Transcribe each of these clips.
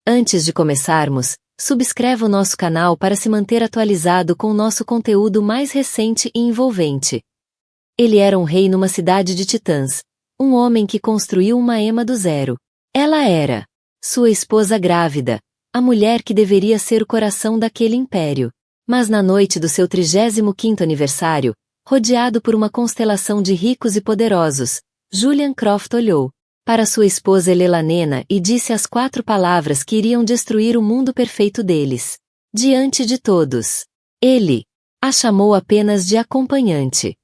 Antes de começarmos, subscreva o nosso canal para se manter atualizado com o nosso conteúdo mais recente e envolvente. Ele era um rei numa cidade de titãs, um homem que construiu uma ema do zero. Ela era sua esposa grávida, a mulher que deveria ser o coração daquele império. Mas na noite do seu 35º aniversário, rodeado por uma constelação de ricos e poderosos, Julian Croft olhou para sua esposa Elenena e disse as 4 palavras que iriam destruir o mundo perfeito deles. Diante de todos, ele a chamou apenas de acompanhante.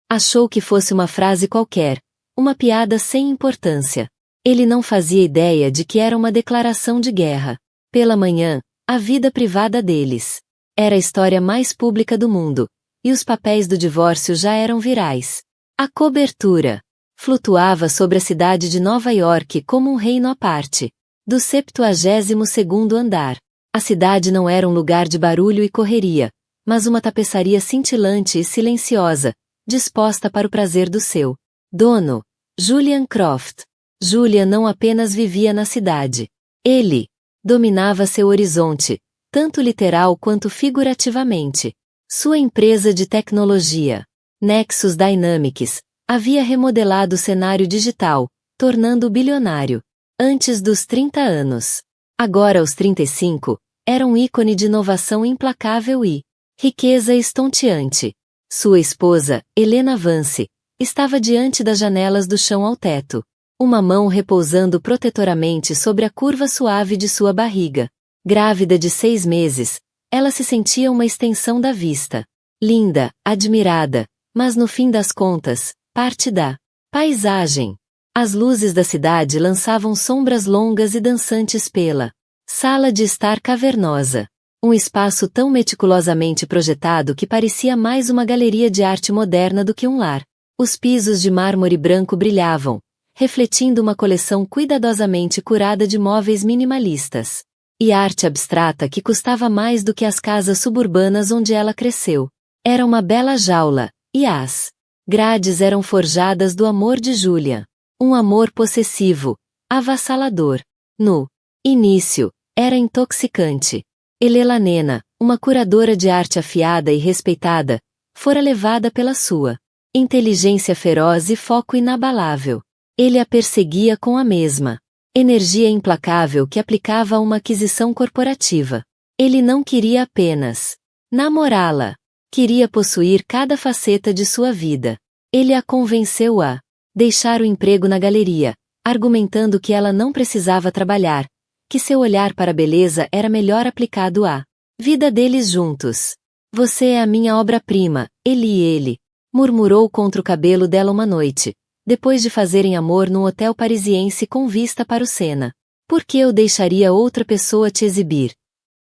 Achou que fosse uma frase qualquer, uma piada sem importância. Ele não fazia ideia de que era uma declaração de guerra. Pela manhã, a vida privada deles era a história mais pública do mundo, e os papéis do divórcio já eram virais. A cobertura flutuava sobre a cidade de Nova York como um reino à parte. Do 72º andar, a cidade não era um lugar de barulho e correria, mas uma tapeçaria cintilante e silenciosa, disposta para o prazer do seu dono, Julian Croft. Julian não apenas vivia na cidade. Ele dominava seu horizonte, tanto literal quanto figurativamente. Sua empresa de tecnologia, Nexus Dynamics, havia remodelado o cenário digital, tornando-o bilionário. Antes dos 30 anos. Agora aos 35, era um ícone de inovação implacável e riqueza estonteante. Sua esposa, Helena Vance, estava diante das janelas do chão ao teto, uma mão repousando protetoramente sobre a curva suave de sua barriga. Grávida de 6 meses, ela se sentia uma extensão da vista. Linda, admirada, mas no fim das contas, parte da paisagem. As luzes da cidade lançavam sombras longas e dançantes pela sala de estar cavernosa. Um espaço tão meticulosamente projetado que parecia mais uma galeria de arte moderna do que um lar. Os pisos de mármore branco brilhavam, refletindo uma coleção cuidadosamente curada de móveis minimalistas. E arte abstrata que custava mais do que as casas suburbanas onde ela cresceu. Era uma bela jaula, e as grades eram forjadas do amor de Julian. Um amor possessivo, avassalador. No início, era intoxicante. Elenena, uma curadora de arte afiada e respeitada, fora levada pela sua inteligência feroz e foco inabalável. Ele a perseguia com a mesma energia implacável que aplicava a uma aquisição corporativa. Ele não queria apenas namorá-la. Queria possuir cada faceta de sua vida. Ele a convenceu a deixar o emprego na galeria, argumentando que ela não precisava trabalhar, que seu olhar para a beleza era melhor aplicado à vida deles juntos. Você é a minha obra-prima, ele, murmurou contra o cabelo dela uma noite, depois de fazerem amor num hotel parisiense com vista para o Sena. Por que eu deixaria outra pessoa te exibir?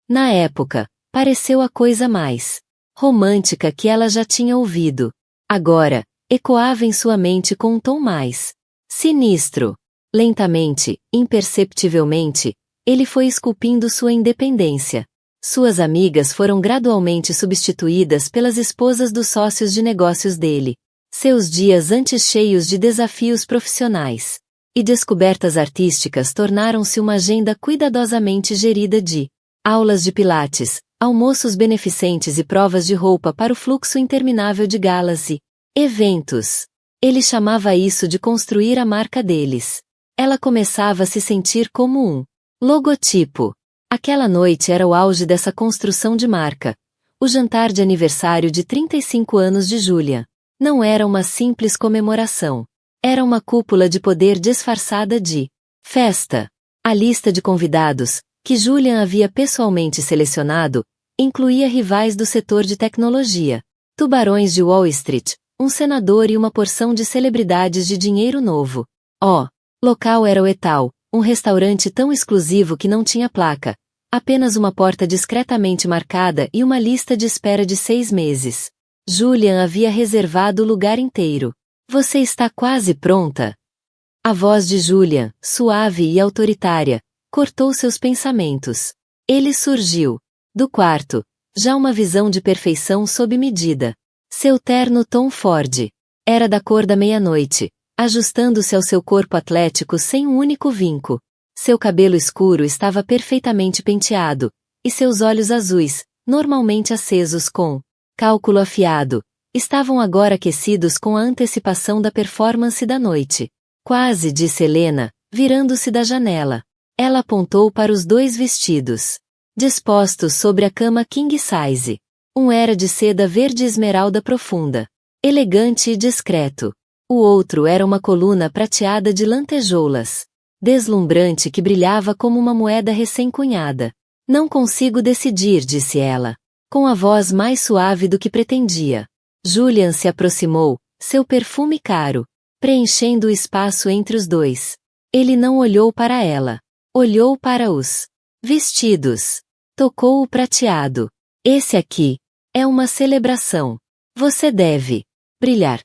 Na época, pareceu a coisa mais romântica que ela já tinha ouvido. Agora, ecoava em sua mente com um tom mais sinistro. Lentamente, imperceptivelmente, ele foi esculpindo sua independência. Suas amigas foram gradualmente substituídas pelas esposas dos sócios de negócios dele. Seus dias antes cheios de desafios profissionais e descobertas artísticas tornaram-se uma agenda cuidadosamente gerida de aulas de pilates, almoços beneficentes e provas de roupa para o fluxo interminável de galas e eventos. Ele chamava isso de construir a marca deles. Ela começava a se sentir como um logotipo. Aquela noite era o auge dessa construção de marca. O jantar de aniversário de 35 anos de Julian. Não era uma simples comemoração. Era uma cúpula de poder disfarçada de festa. A lista de convidados, que Julian havia pessoalmente selecionado, incluía rivais do setor de tecnologia, tubarões de Wall Street, um senador e uma porção de celebridades de dinheiro novo. O local era o Etal, um restaurante tão exclusivo que não tinha placa, apenas uma porta discretamente marcada e uma lista de espera de 6 meses. Julian havia reservado o lugar inteiro. Você está quase pronta? A voz de Julian, suave e autoritária, cortou seus pensamentos. Ele surgiu do quarto, já uma visão de perfeição sob medida. Seu terno Tom Ford era da cor da meia-noite, ajustando-se ao seu corpo atlético sem um único vinco. Seu cabelo escuro estava perfeitamente penteado, e seus olhos azuis, normalmente acesos com cálculo afiado, estavam agora aquecidos com a antecipação da performance da noite. Quase, disse Helena, virando-se da janela. Ela apontou para os 2 vestidos, dispostos sobre a cama king size. Um era de seda verde esmeralda profunda, elegante e discreto. O outro era uma coluna prateada de lantejoulas, deslumbrante que brilhava como uma moeda recém-cunhada. Não consigo decidir, disse ela, com a voz mais suave do que pretendia. Julian se aproximou, seu perfume caro, preenchendo o espaço entre os 2. Ele não olhou para ela. Olhou para os vestidos. Tocou o prateado. Esse aqui é uma celebração. Você deve brilhar.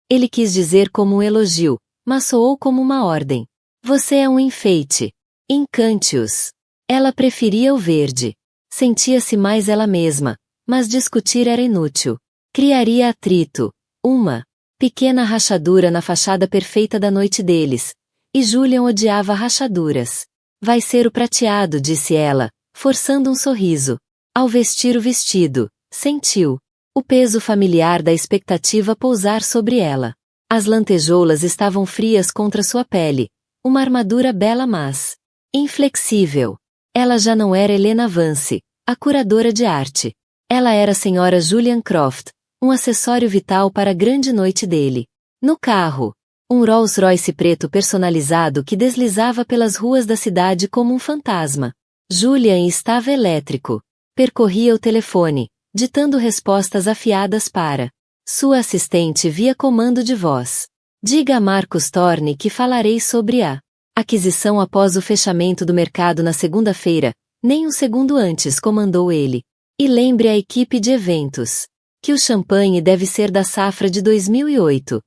Ele quis dizer como um elogio, mas soou como uma ordem. Você é um enfeite. Encante-os. Ela preferia o verde. Sentia-se mais ela mesma, mas discutir era inútil. Criaria atrito. Uma pequena rachadura na fachada perfeita da noite deles. E Julian odiava rachaduras. Vai ser o prateado, disse ela, forçando um sorriso. Ao vestir o vestido, sentiu o peso familiar da expectativa pousar sobre ela. As lantejoulas estavam frias contra sua pele, uma armadura bela mas inflexível. Ela já não era Helena Vance, a curadora de arte. Ela era a senhora Julian Croft, um acessório vital para a grande noite dele. No carro, um Rolls-Royce preto personalizado que deslizava pelas ruas da cidade como um fantasma. Julian estava elétrico. Percorria o telefone, ditando respostas afiadas para sua assistente via comando de voz. Diga a Marcus Thorne que falarei sobre a aquisição após o fechamento do mercado na segunda-feira, nem um segundo antes, comandou ele. E lembre a equipe de eventos que o champanhe deve ser da safra de 2008.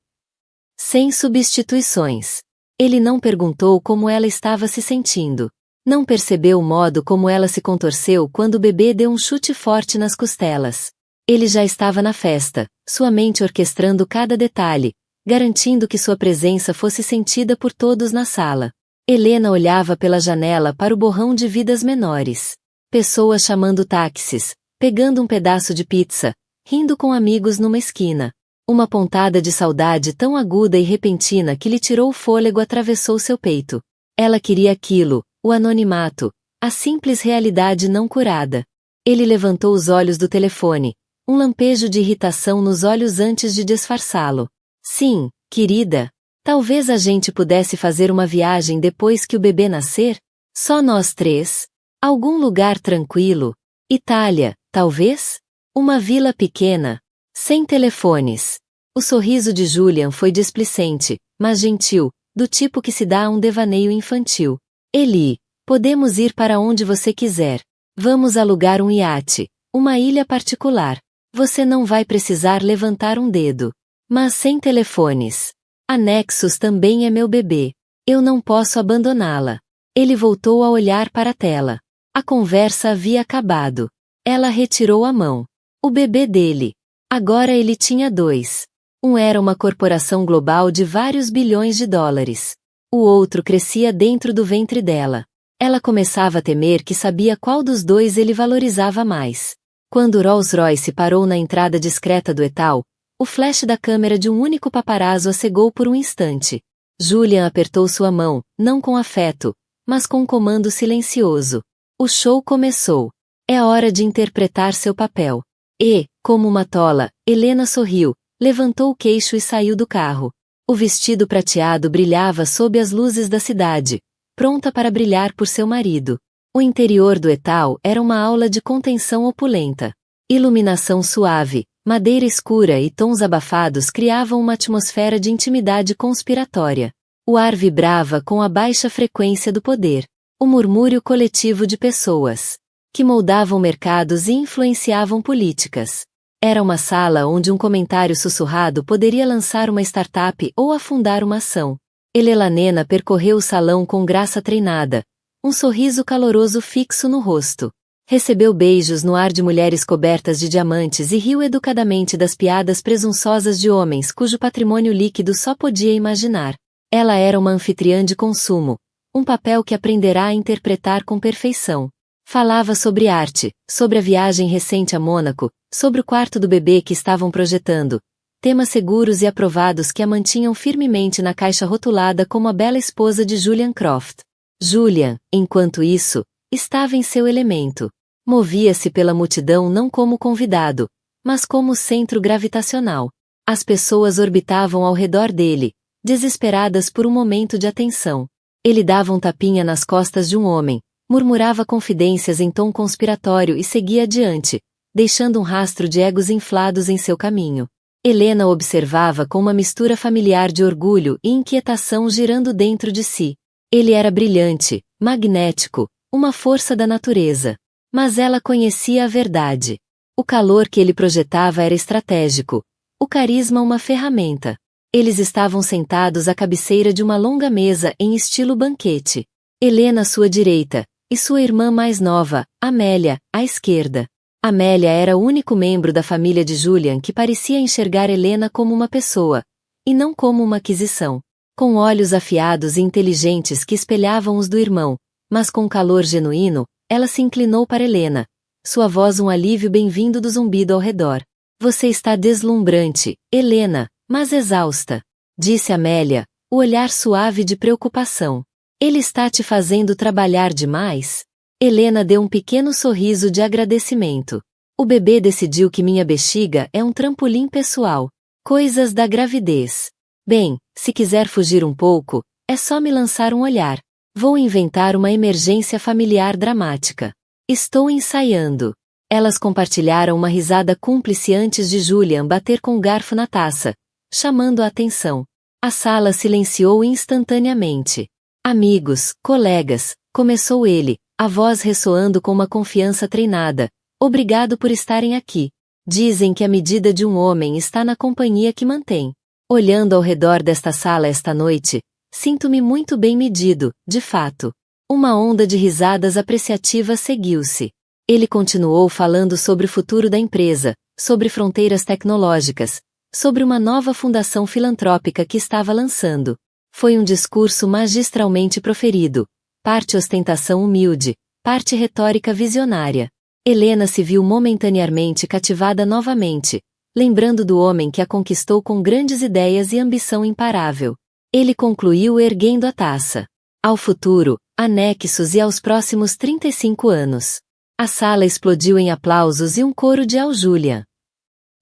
Sem substituições. Ele não perguntou como ela estava se sentindo. Não percebeu o modo como ela se contorceu quando o bebê deu um chute forte nas costelas. Ele já estava na festa, sua mente orquestrando cada detalhe, garantindo que sua presença fosse sentida por todos na sala. Helena olhava pela janela para o borrão de vidas menores. Pessoas chamando táxis, pegando um pedaço de pizza, rindo com amigos numa esquina. Uma pontada de saudade tão aguda e repentina que lhe tirou o fôlego atravessou seu peito. Ela queria aquilo, o anonimato, a simples realidade não curada. Ele levantou os olhos do telefone, um lampejo de irritação nos olhos antes de disfarçá-lo. Sim, querida. Talvez a gente pudesse fazer uma viagem depois que o bebê nascer? Só nós 3? Algum lugar tranquilo? Itália, talvez? Uma vila pequena? Sem telefones. O sorriso de Julian foi displicente, mas gentil, do tipo que se dá a um devaneio infantil. Eli, podemos ir para onde você quiser. Vamos alugar um iate, uma ilha particular. Você não vai precisar levantar um dedo. Mas sem telefones. A Nexus também é meu bebê. Eu não posso abandoná-la. Ele voltou a olhar para a tela. A conversa havia acabado. Ela retirou a mão. O bebê dele. Agora ele tinha 2. Um era uma corporação global de vários bilhões de dólares. O outro crescia dentro do ventre dela. Ela começava a temer que sabia qual dos 2 ele valorizava mais. Quando o Rolls-Royce parou na entrada discreta do Etal, o flash da câmera de um único paparazzo a cegou por um instante. Julian apertou sua mão, não com afeto, mas com um comando silencioso. O show começou. É hora de interpretar seu papel. E, como uma tola, Helena sorriu, levantou o queixo e saiu do carro. O vestido prateado brilhava sob as luzes da cidade, pronta para brilhar por seu marido. O interior do Etal era uma aula de contenção opulenta. Iluminação suave, madeira escura e tons abafados criavam uma atmosfera de intimidade conspiratória. O ar vibrava com a baixa frequência do poder. O murmúrio coletivo de pessoas que moldavam mercados e influenciavam políticas. Era uma sala onde um comentário sussurrado poderia lançar uma startup ou afundar uma ação. Helena percorreu o salão com graça treinada, um sorriso caloroso fixo no rosto. Recebeu beijos no ar de mulheres cobertas de diamantes e riu educadamente das piadas presunçosas de homens cujo patrimônio líquido só podia imaginar. Ela era uma anfitriã de consumo, Um papel que aprenderá a interpretar com perfeição. Falava sobre arte, sobre a viagem recente a Mônaco, sobre o quarto do bebê que estavam projetando. Temas seguros e aprovados que a mantinham firmemente na caixa rotulada como a bela esposa de Julian Croft. Julian, enquanto isso, estava em seu elemento. Movia-se pela multidão não como convidado, mas como centro gravitacional. As pessoas orbitavam ao redor dele, desesperadas por um momento de atenção. Ele dava um tapinha nas costas de um homem, murmurava confidências em tom conspiratório e seguia adiante, deixando um rastro de egos inflados em seu caminho. Helena observava com uma mistura familiar de orgulho e inquietação girando dentro de si. Ele era brilhante, magnético, uma força da natureza. Mas ela conhecia a verdade. O calor que ele projetava era estratégico, o carisma uma ferramenta. Eles estavam sentados à cabeceira de uma longa mesa em estilo banquete. Helena à sua direita, e sua irmã mais nova, Amélia, à esquerda. Amélia era o único membro da família de Julian que parecia enxergar Helena como uma pessoa, e não como uma aquisição. Com olhos afiados e inteligentes que espelhavam os do irmão, mas com calor genuíno, ela se inclinou para Helena. Sua voz um alívio bem-vindo do zumbido ao redor. Você está deslumbrante, Helena, mas exausta, disse Amélia, o olhar suave de preocupação. Ele está te fazendo trabalhar demais? Helena deu um pequeno sorriso de agradecimento. O bebê decidiu que minha bexiga é um trampolim pessoal. Coisas da gravidez. Bem, se quiser fugir um pouco, é só me lançar um olhar. Vou inventar uma emergência familiar dramática. Estou ensaiando. Elas compartilharam uma risada cúmplice antes de Julian bater com o garfo na taça, chamando a atenção. A sala silenciou instantaneamente. Amigos, colegas, começou ele, a voz ressoando com uma confiança treinada. Obrigado por estarem aqui. Dizem que a medida de um homem está na companhia que mantém. Olhando ao redor desta sala esta noite, sinto-me muito bem medido, de fato. Uma onda de risadas apreciativas seguiu-se. Ele continuou falando sobre o futuro da empresa, sobre fronteiras tecnológicas, sobre uma nova fundação filantrópica que estava lançando. Foi um discurso magistralmente proferido, parte ostentação humilde, parte retórica visionária. Helena se viu momentaneamente cativada novamente, lembrando do homem que a conquistou com grandes ideias e ambição imparável. Ele concluiu erguendo a taça. Ao futuro, anexos e aos próximos 35 anos. A sala explodiu em aplausos e um coro de "Ao Julian".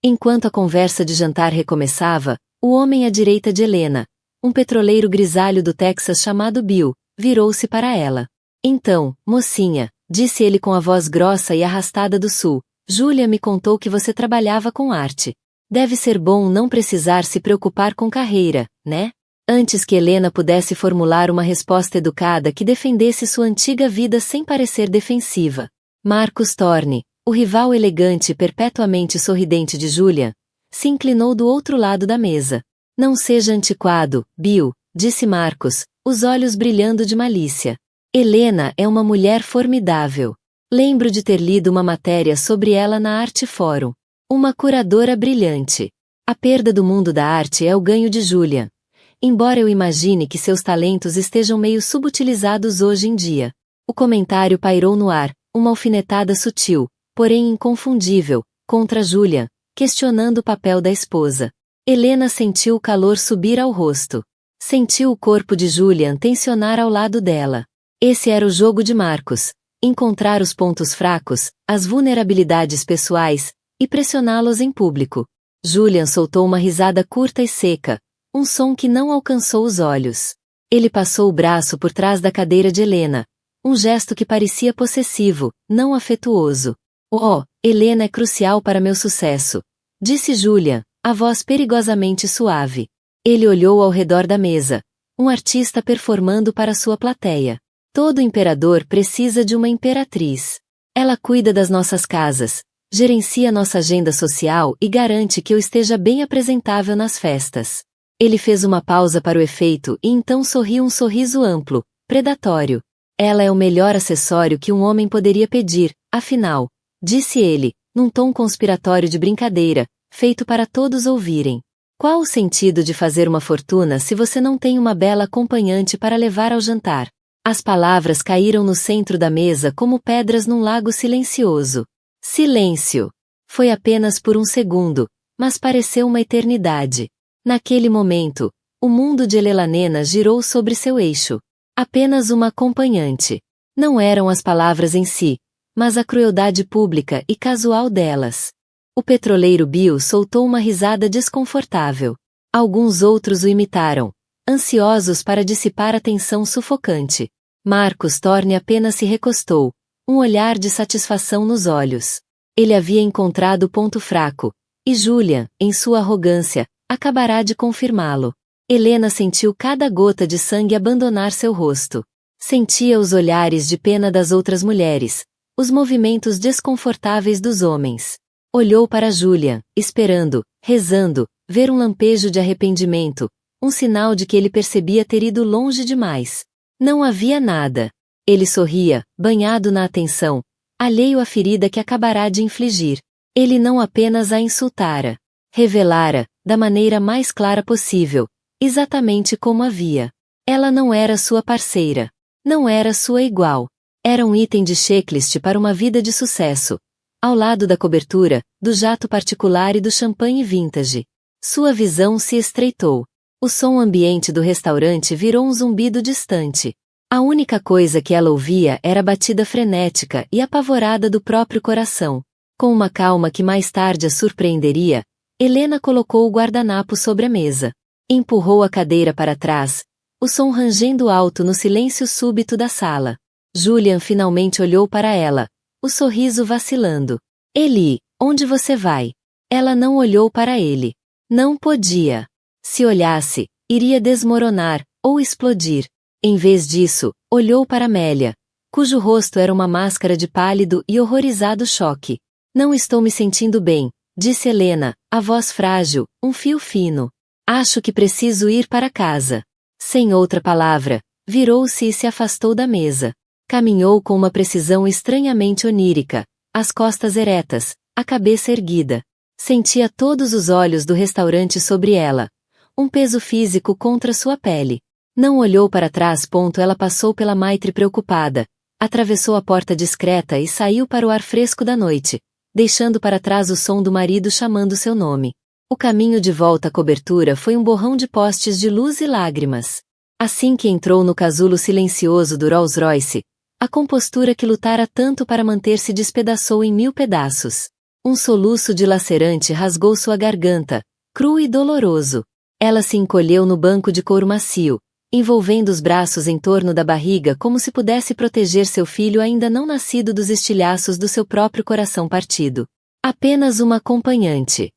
Enquanto a conversa de jantar recomeçava, o homem à direita de Helena, um petroleiro grisalho do Texas chamado Bill, virou-se para ela. Então, mocinha, disse ele com a voz grossa e arrastada do sul, Julia me contou que você trabalhava com arte. Deve ser bom não precisar se preocupar com carreira, né? Antes que Helena pudesse formular uma resposta educada que defendesse sua antiga vida sem parecer defensiva. Marcus Thorne, o rival elegante e perpetuamente sorridente de Julia, se inclinou do outro lado da mesa. Não seja antiquado, Bill, disse Marcus, os olhos brilhando de malícia. Helena é uma mulher formidável. Lembro de ter lido uma matéria sobre ela na Arte Fórum. Uma curadora brilhante. A perda do mundo da arte é o ganho de Julia. Embora eu imagine que seus talentos estejam meio subutilizados hoje em dia. O comentário pairou no ar, uma alfinetada sutil, porém inconfundível, contra Julia, questionando o papel da esposa. Helena sentiu o calor subir ao rosto. Sentiu o corpo de Julian tensionar ao lado dela. Esse era o jogo de Marcus. Encontrar os pontos fracos, as vulnerabilidades pessoais, e pressioná-los em público. Julian soltou uma risada curta e seca, um som que não alcançou os olhos. Ele passou o braço por trás da cadeira de Helena, um gesto que parecia possessivo, não afetuoso. Oh, Helena é crucial para meu sucesso, disse Julian, a voz perigosamente suave. Ele olhou ao redor da mesa, um artista performando para sua plateia. Todo imperador precisa de uma imperatriz. Ela cuida das nossas casas, gerencia nossa agenda social e garante que eu esteja bem apresentável nas festas. Ele fez uma pausa para o efeito e então sorriu um sorriso amplo, predatório. Ela é o melhor acessório que um homem poderia pedir, afinal, disse ele, num tom conspiratório de brincadeira, feito para todos ouvirem. Qual o sentido de fazer uma fortuna se você não tem uma bela acompanhante para levar ao jantar? As palavras caíram no centro da mesa como pedras num lago silencioso. Silêncio. Foi apenas por um segundo, mas pareceu uma eternidade. Naquele momento, o mundo de Elenena girou sobre seu eixo. Apenas uma acompanhante. Não eram as palavras em si, mas a crueldade pública e casual delas. O petroleiro Bill soltou uma risada desconfortável. Alguns outros o imitaram, ansiosos para dissipar a tensão sufocante. Marcus Thorne apenas se recostou, um olhar de satisfação nos olhos. Ele havia encontrado o ponto fraco, e Julian, em sua arrogância, acabará de confirmá-lo. Helena sentiu cada gota de sangue abandonar seu rosto. Sentia os olhares de pena das outras mulheres, os movimentos desconfortáveis dos homens. Olhou para Julian, esperando, rezando, ver um lampejo de arrependimento, um sinal de que ele percebia ter ido longe demais. Não havia nada. Ele sorria, banhado na atenção, alheio à ferida que acabará de infligir. Ele não apenas a insultara. Revelara, da maneira mais clara possível, exatamente como havia. Ela não era sua parceira. Não era sua igual. Era um item de checklist para uma vida de sucesso. Ao lado da cobertura, do jato particular e do champanhe vintage. Sua visão se estreitou. O som ambiente do restaurante virou um zumbido distante. A única coisa que ela ouvia era a batida frenética e apavorada do próprio coração. Com uma calma que mais tarde a surpreenderia, Helena colocou o guardanapo sobre a mesa. Empurrou a cadeira para trás, o som rangendo alto no silêncio súbito da sala. Julian finalmente olhou para ela, o sorriso vacilando. Eli, onde você vai? Ela não olhou para ele. Não podia. Se olhasse, iria desmoronar, ou explodir. Em vez disso, olhou para Amélia, cujo rosto era uma máscara de pálido e horrorizado choque. Não estou me sentindo bem, disse Helena, a voz frágil, um fio fino. Acho que preciso ir para casa. Sem outra palavra, virou-se e se afastou da mesa. Caminhou com uma precisão estranhamente onírica, as costas eretas, a cabeça erguida. Sentia todos os olhos do restaurante sobre ela. Um peso físico contra sua pele. Não olhou para trás. Ela passou pela maitre preocupada, atravessou a porta discreta e saiu para o ar fresco da noite, deixando para trás o som do marido chamando seu nome. O caminho de volta à cobertura foi um borrão de postes de luz e lágrimas. Assim que entrou no casulo silencioso do Rolls-Royce, a compostura que lutara tanto para manter-se despedaçou em 1000 pedaços. Um soluço dilacerante rasgou sua garganta, cru e doloroso. Ela se encolheu no banco de couro macio, envolvendo os braços em torno da barriga como se pudesse proteger seu filho ainda não nascido dos estilhaços do seu próprio coração partido. Apenas uma acompanhante.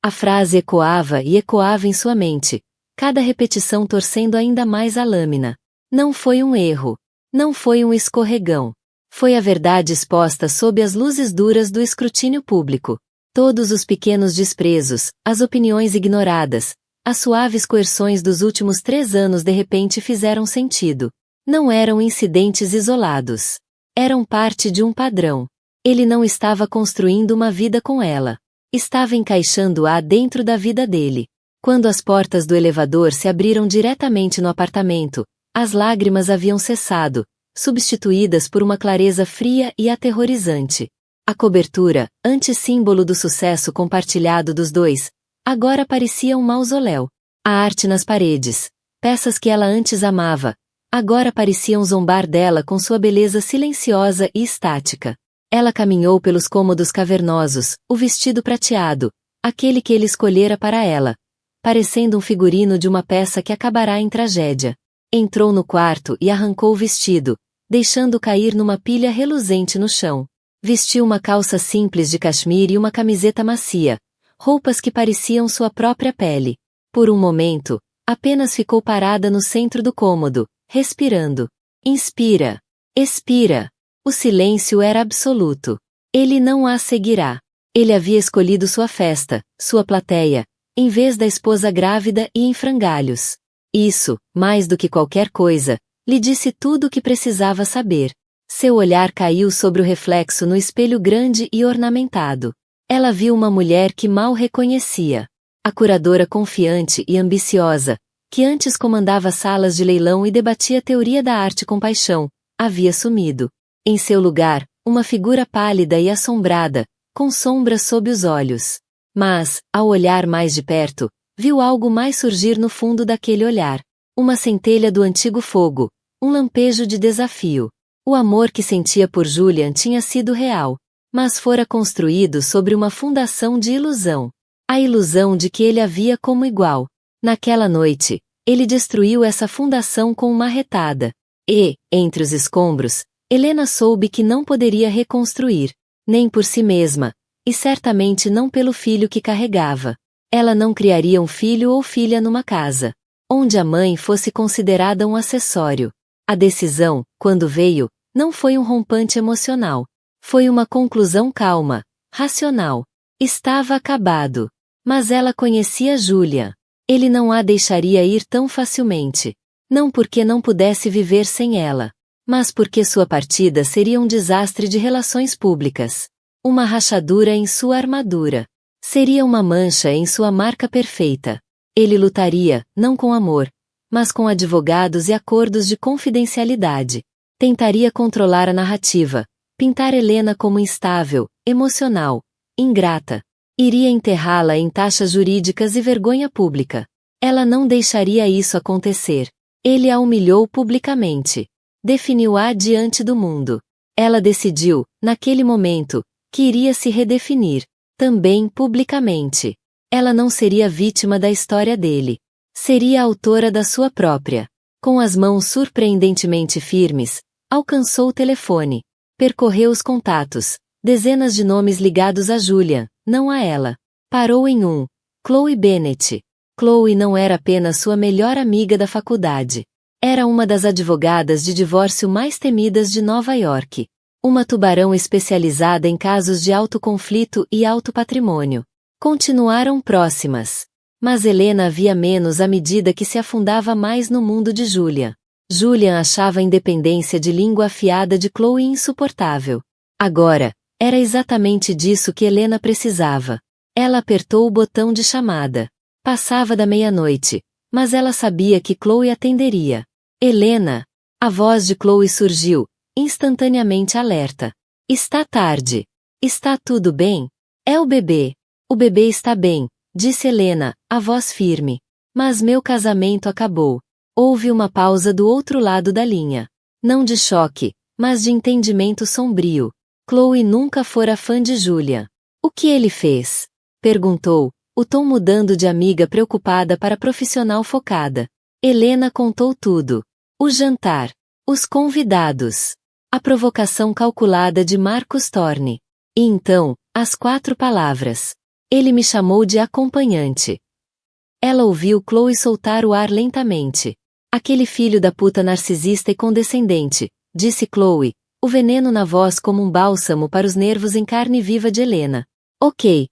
A frase ecoava e ecoava em sua mente, cada repetição torcendo ainda mais a lâmina. Não foi um erro. Não foi um escorregão. Foi a verdade exposta sob as luzes duras do escrutínio público. Todos os pequenos desprezos, as opiniões ignoradas, as suaves coerções dos últimos 3 anos de repente fizeram sentido. Não eram incidentes isolados. Eram parte de um padrão. Ele não estava construindo uma vida com ela. Estava encaixando-a dentro da vida dele. Quando as portas do elevador se abriram diretamente no apartamento, as lágrimas haviam cessado, substituídas por uma clareza fria e aterrorizante. A cobertura, antissímbolo do sucesso compartilhado dos dois, agora parecia um mausoléu. A arte nas paredes, peças que ela antes amava, agora pareciam zombar dela com sua beleza silenciosa e estática. Ela caminhou pelos cômodos cavernosos, o vestido prateado, aquele que ele escolhera para ela, parecendo um figurino de uma peça que acabará em tragédia. Entrou no quarto e arrancou o vestido, deixando cair numa pilha reluzente no chão. Vestiu uma calça simples de cachemir e uma camiseta macia, roupas que pareciam sua própria pele. Por um momento, apenas ficou parada no centro do cômodo, respirando. Inspira. Expira. O silêncio era absoluto. Ele não a seguirá. Ele havia escolhido sua festa, sua plateia, em vez da esposa grávida e em frangalhos. Isso, mais do que qualquer coisa, lhe disse tudo o que precisava saber. Seu olhar caiu sobre o reflexo no espelho grande e ornamentado. Ela viu uma mulher que mal reconhecia. A curadora confiante e ambiciosa, que antes comandava salas de leilão e debatia a teoria da arte com paixão, havia sumido. Em seu lugar, uma figura pálida e assombrada, com sombras sob os olhos. Mas, ao olhar mais de perto, viu algo mais surgir no fundo daquele olhar. Uma centelha do antigo fogo, um lampejo de desafio. O amor que sentia por Julian tinha sido real, mas fora construído sobre uma fundação de ilusão. A ilusão de que ele a via como igual. Naquela noite, ele destruiu essa fundação com uma marretada. E, entre os escombros, Helena soube que não poderia reconstruir, nem por si mesma, e certamente não pelo filho que carregava. Ela não criaria um filho ou filha numa casa, onde a mãe fosse considerada um acessório. A decisão, quando veio, não foi um rompante emocional. Foi uma conclusão calma, racional. Estava acabado. Mas ela conhecia Julian. Ele não a deixaria ir tão facilmente. Não porque não pudesse viver sem ela, mas porque sua partida seria um desastre de relações públicas. Uma rachadura em sua armadura. Seria uma mancha em sua marca perfeita. Ele lutaria, não com amor, mas com advogados e acordos de confidencialidade. Tentaria controlar a narrativa, pintar Helena como instável, emocional, ingrata. Iria enterrá-la em taxas jurídicas e vergonha pública. Ela não deixaria isso acontecer. Ele a humilhou publicamente. Definiu-a diante do mundo. Ela decidiu, naquele momento, que iria se redefinir, também publicamente. Ela não seria vítima da história dele. Seria a autora da sua própria. Com as mãos surpreendentemente firmes, alcançou o telefone. Percorreu os contatos. Dezenas de nomes ligados a Julian, não a ela. Parou em um. Chloe Bennet. Chloe não era apenas sua melhor amiga da faculdade. Era uma das advogadas de divórcio mais temidas de Nova York. Uma tubarão especializada em casos de alto conflito e alto patrimônio. Continuaram próximas. Mas Helena via menos à medida que se afundava mais no mundo de Julian. Julian achava a independência de língua afiada de Chloe insuportável. Agora, era exatamente disso que Helena precisava. Ela apertou o botão de chamada. Passava da meia-noite, mas ela sabia que Chloe atenderia. Helena! A voz de Chloe surgiu, instantaneamente alerta. Está tarde. Está tudo bem? É o bebê. O bebê está bem, disse Helena, a voz firme. Mas meu casamento acabou. Houve uma pausa do outro lado da linha. Não de choque, mas de entendimento sombrio. Chloe nunca fora fã de Julian. O que ele fez? Perguntou, o tom mudando de amiga preocupada para profissional focada. Helena contou tudo. O jantar. Os convidados. A provocação calculada de Marcus Thorne. E então, as 4 palavras. Ele me chamou de acompanhante. Ela ouviu Chloe soltar o ar lentamente. Aquele filho da puta narcisista e condescendente, disse Chloe, o veneno na voz como um bálsamo para os nervos em carne viva de Helena. Ok,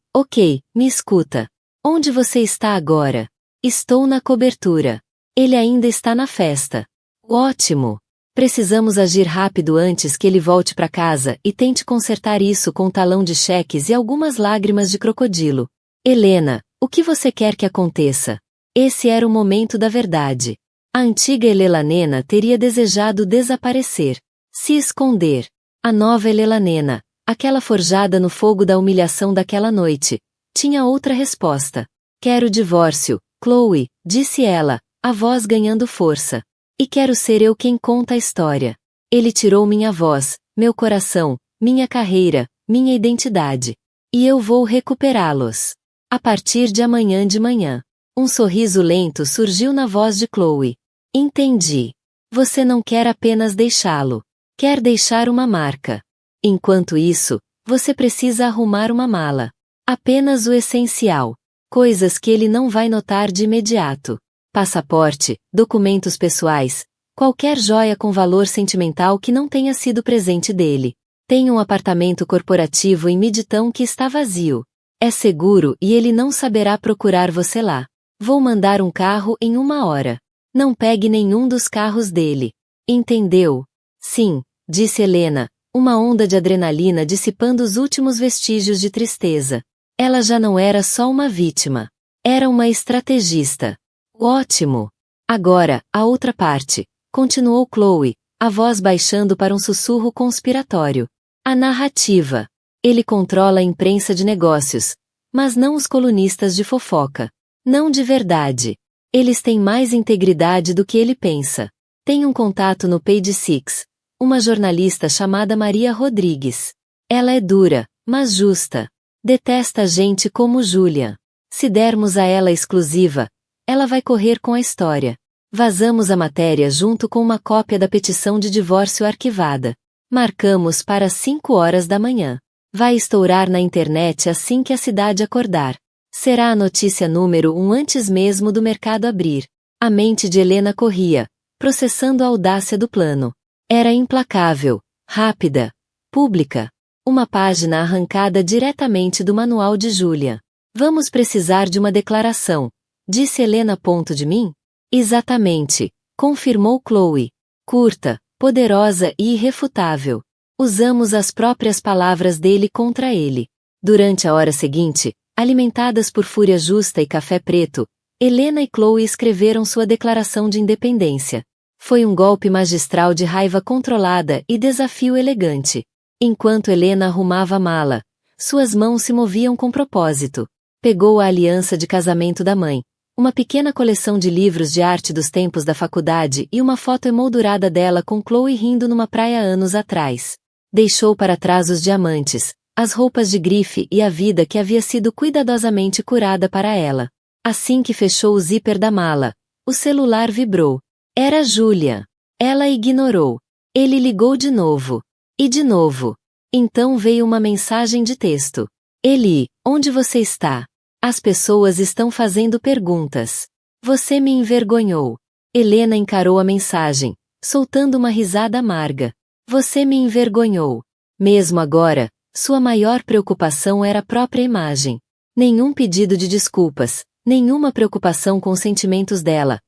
me escuta. Onde você está agora? Estou na cobertura. Ele ainda está na festa. Ótimo. Precisamos agir rápido antes que ele volte para casa e tente consertar isso com um talão de cheques e algumas lágrimas de crocodilo. Helena, o que você quer que aconteça? Esse era o momento da verdade. A antiga Elelanena teria desejado desaparecer. Se esconder. A nova Elelanena, aquela forjada no fogo da humilhação daquela noite, tinha outra resposta. Quero divórcio, Chloe, disse ela, a voz ganhando força. E quero ser eu quem conta a história. Ele tirou minha voz, meu coração, minha carreira, minha identidade. E eu vou recuperá-los. A partir de amanhã de manhã. Um sorriso lento surgiu na voz de Chloe. Entendi. Você não quer apenas deixá-lo. Quer deixar uma marca. Enquanto isso, você precisa arrumar uma mala. Apenas o essencial. Coisas que ele não vai notar de imediato. Passaporte, documentos pessoais, qualquer joia com valor sentimental que não tenha sido presente dele. Tem um apartamento corporativo em Midtown que está vazio. É seguro e ele não saberá procurar você lá. Vou mandar um carro em 1 hora. Não pegue nenhum dos carros dele. Entendeu? Sim, disse Helena, uma onda de adrenalina dissipando os últimos vestígios de tristeza. Ela já não era só uma vítima. Era uma estrategista. Ótimo! Agora, a outra parte, continuou Chloe, a voz baixando para um sussurro conspiratório. A narrativa. Ele controla a imprensa de negócios, mas não os colunistas de fofoca. Não de verdade. Eles têm mais integridade do que ele pensa. Tem um contato no Page Six, uma jornalista chamada Maria Rodrigues. Ela é dura, mas justa. Detesta gente como Julia. Se dermos a ela exclusiva, ela vai correr com a história. Vazamos a matéria junto com uma cópia da petição de divórcio arquivada. Marcamos para 5 horas da manhã. Vai estourar na internet assim que a cidade acordar. Será a notícia número 1 antes mesmo do mercado abrir. A mente de Helena corria, processando a audácia do plano. Era implacável, rápida, pública. Uma página arrancada diretamente do manual de Julia. Vamos precisar de uma declaração, disse Helena. Ponto de mim? Exatamente, confirmou Chloe. Curta, poderosa e irrefutável. Usamos as próprias palavras dele contra ele. Durante a hora seguinte, alimentadas por fúria justa e café preto, Helena e Chloe escreveram sua declaração de independência. Foi um golpe magistral de raiva controlada e desafio elegante. Enquanto Helena arrumava a mala, suas mãos se moviam com propósito. Pegou a aliança de casamento da mãe, uma pequena coleção de livros de arte dos tempos da faculdade e uma foto emoldurada dela com Chloe rindo numa praia anos atrás. Deixou para trás os diamantes, as roupas de grife e a vida que havia sido cuidadosamente curada para ela. Assim que fechou o zíper da mala, o celular vibrou. Era Julia. Ela ignorou. Ele ligou de novo. E de novo. Então veio uma mensagem de texto. Eli, onde você está? As pessoas estão fazendo perguntas. Você me envergonhou. Helena encarou a mensagem, soltando uma risada amarga. Você me envergonhou. Mesmo agora, sua maior preocupação era a própria imagem. Nenhum pedido de desculpas, nenhuma preocupação com os sentimentos dela.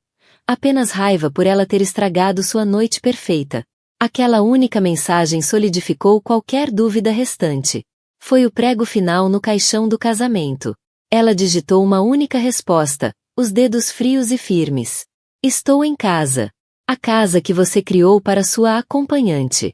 Apenas raiva por ela ter estragado sua noite perfeita. Aquela única mensagem solidificou qualquer dúvida restante. Foi o prego final no caixão do casamento. Ela digitou uma única resposta, os dedos frios e firmes. Estou em casa. A casa que você criou para sua acompanhante.